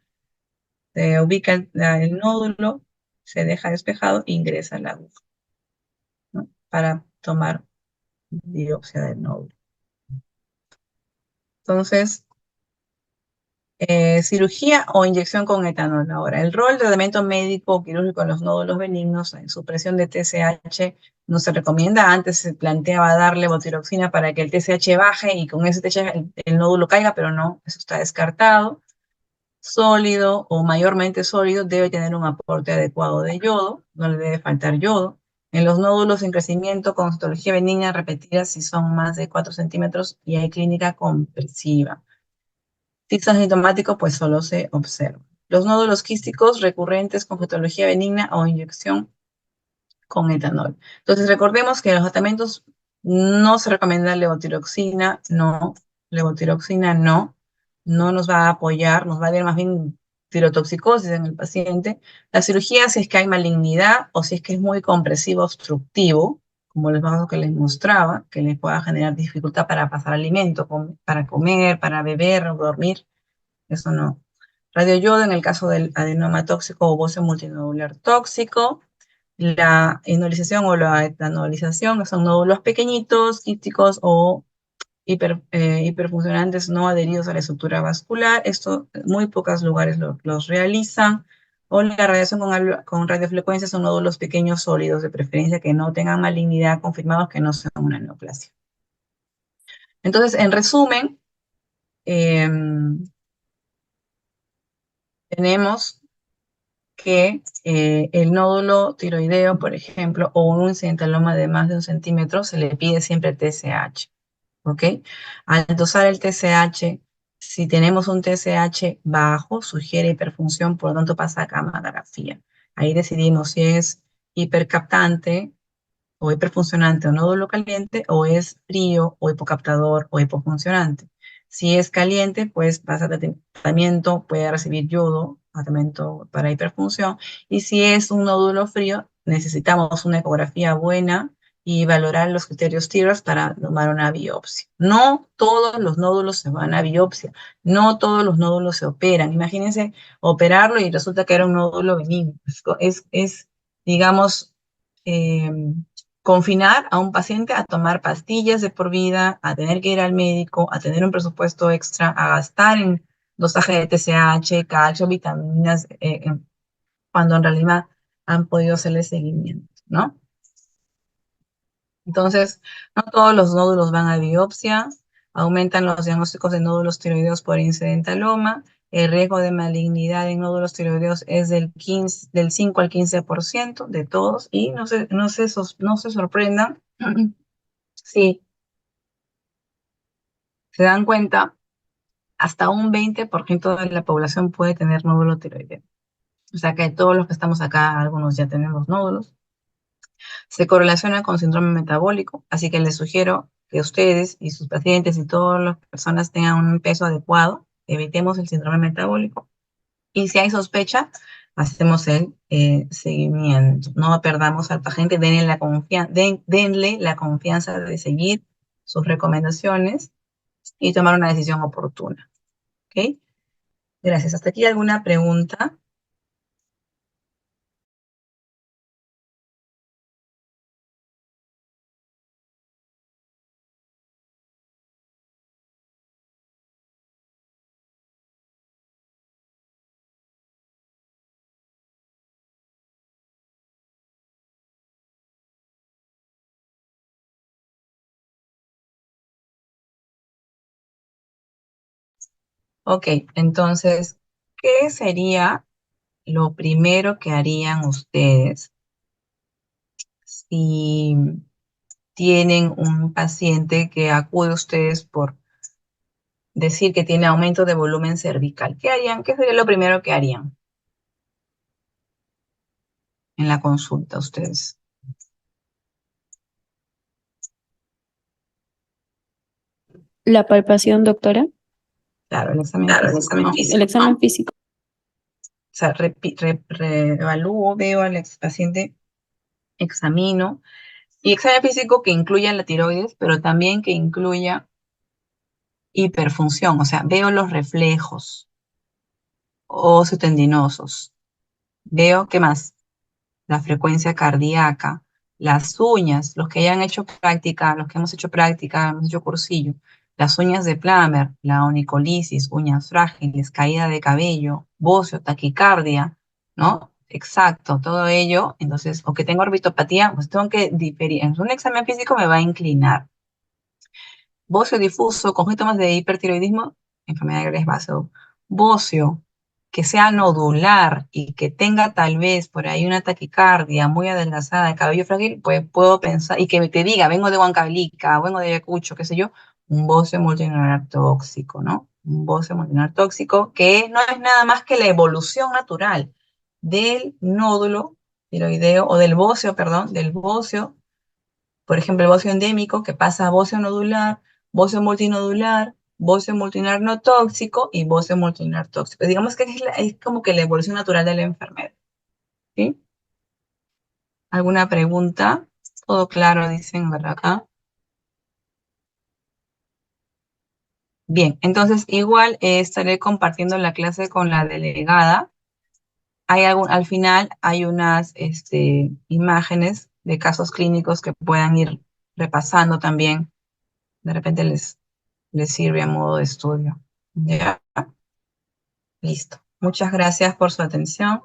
Se ubica el nódulo, se deja despejado e ingresa la aguja, ¿no? Para tomar biopsia del nódulo. Entonces, cirugía o inyección con etanol. Ahora, el rol de tratamiento médico o quirúrgico en los nódulos benignos, en supresión de TSH, no se recomienda. Antes se planteaba darle levotiroxina para que el TSH baje y con ese TSH el nódulo caiga, pero no, eso está descartado. Sólido o mayormente sólido debe tener un aporte adecuado de yodo, no le debe faltar yodo. En los nódulos en crecimiento con citología benigna repetida si son más de 4 centímetros y hay clínica compresiva. Si es asintomático, pues solo se observa. Los nódulos quísticos recurrentes con patología benigna o inyección con etanol. Entonces, recordemos que en los tratamientos no se recomienda levotiroxina no nos va a apoyar, nos va a dar más bien tirotoxicosis en el paciente. La cirugía, si es que hay malignidad o si es que es muy compresivo obstructivo, como les vasos que les mostraba, que les pueda generar dificultad para pasar alimento, para comer, para beber o dormir, eso no. Radioyodo en el caso del adenoma tóxico o bocio multinodular tóxico. La enolización o la etanolización son nódulos pequeñitos, quísticos o hiperfuncionantes no adheridos a la estructura vascular. Esto muy pocos lugares los realizan. O la radiación con radiofrecuencia son nódulos pequeños sólidos, de preferencia que no tengan malignidad, confirmados que no sean una neoplasia. Entonces, en resumen, tenemos que el nódulo tiroideo, por ejemplo, o un incidentaloma de más de 1 centímetro, se le pide siempre TSH, ¿ok? Al dosar el TSH, si tenemos un TSH bajo, sugiere hiperfunción, por lo tanto pasa a gammagrafía. Ahí decidimos si es hipercaptante o hiperfuncionante o nódulo caliente, o es frío o hipocaptador o hipofuncionante. Si es caliente, pues pasa a tratamiento, puede recibir yodo, tratamiento para hiperfunción, y si es un nódulo frío, necesitamos una ecografía buena y valorar los criterios TIRAS para tomar una biopsia. No todos los nódulos se van a biopsia, no todos los nódulos se operan. Imagínense operarlo y resulta que era un nódulo benigno. Digamos, eh, confinar a un paciente a tomar pastillas de por vida, a tener que ir al médico, a tener un presupuesto extra, a gastar en dosaje de TSH, calcio, vitaminas, cuando en realidad han podido hacerle seguimiento, ¿no? Entonces, no todos los nódulos van a biopsia. aumentan los diagnósticos de nódulos tiroideos por incidentaloma, el riesgo de malignidad en nódulos tiroideos es del 5 al 15% de todos, y no se sorprendan si se dan cuenta, hasta un 20% de la población puede tener nódulo tiroideo. O sea que todos los que estamos acá, algunos ya tenemos nódulos. Se correlaciona con síndrome metabólico, así que les sugiero que ustedes y sus pacientes y todas las personas tengan un peso adecuado, evitemos el síndrome metabólico. Y si hay sospecha, hacemos el seguimiento. No perdamos al paciente, denle la confianza de seguir sus recomendaciones y tomar una decisión oportuna. ¿Ok? Gracias. ¿Hasta aquí alguna pregunta? Ok, entonces, ¿qué sería lo primero que harían ustedes si tienen un paciente que acude a ustedes por decir que tiene aumento de volumen cervical? ¿Qué harían? ¿Qué sería lo primero que harían en la consulta ustedes? La palpación, doctora. Claro, el examen Claro, el físico, examen ¿no? físico. El examen físico. O sea, reevalúo, veo al paciente, examino, y examen físico que incluya la tiroides, pero también que incluya hiperfunción, o sea, veo los reflejos osteotendinosos, veo, ¿qué más? La frecuencia cardíaca, las uñas, los que hayan hecho práctica, los que hemos hecho práctica, hemos hecho cursillo, las uñas de Plummer, la onicolisis, uñas frágiles, caída de cabello, bocio, taquicardia, ¿no? Exacto, todo ello. Entonces, o que tengo orbitopatía, pues tengo que diferir. En un examen físico me va a inclinar. Bocio difuso con síntomas de hipertiroidismo, enfermedad de Graves vaso. Bocio que sea nodular y que tenga tal vez por ahí una taquicardia muy adelgazada, de cabello frágil, pues puedo pensar, y que te diga, vengo de Huancavelica, vengo de Ayacucho, qué sé yo, un bocio multinodular tóxico, ¿no? Un bocio multinodular tóxico que no es nada más que la evolución natural del nódulo tiroideo, o del bocio, perdón, del bocio, por ejemplo, el bocio endémico, que pasa a bocio multinodular no tóxico y bocio multinodular tóxico. Digamos que es como que la evolución natural de la enfermedad. ¿Sí? ¿Alguna pregunta? Todo claro, dicen, ¿verdad? Acá. Bien, entonces igual estaré compartiendo la clase con la delegada. Al final hay unas imágenes de casos clínicos que puedan ir repasando también. De repente les sirve a modo de estudio. Ya, listo. Muchas gracias por su atención.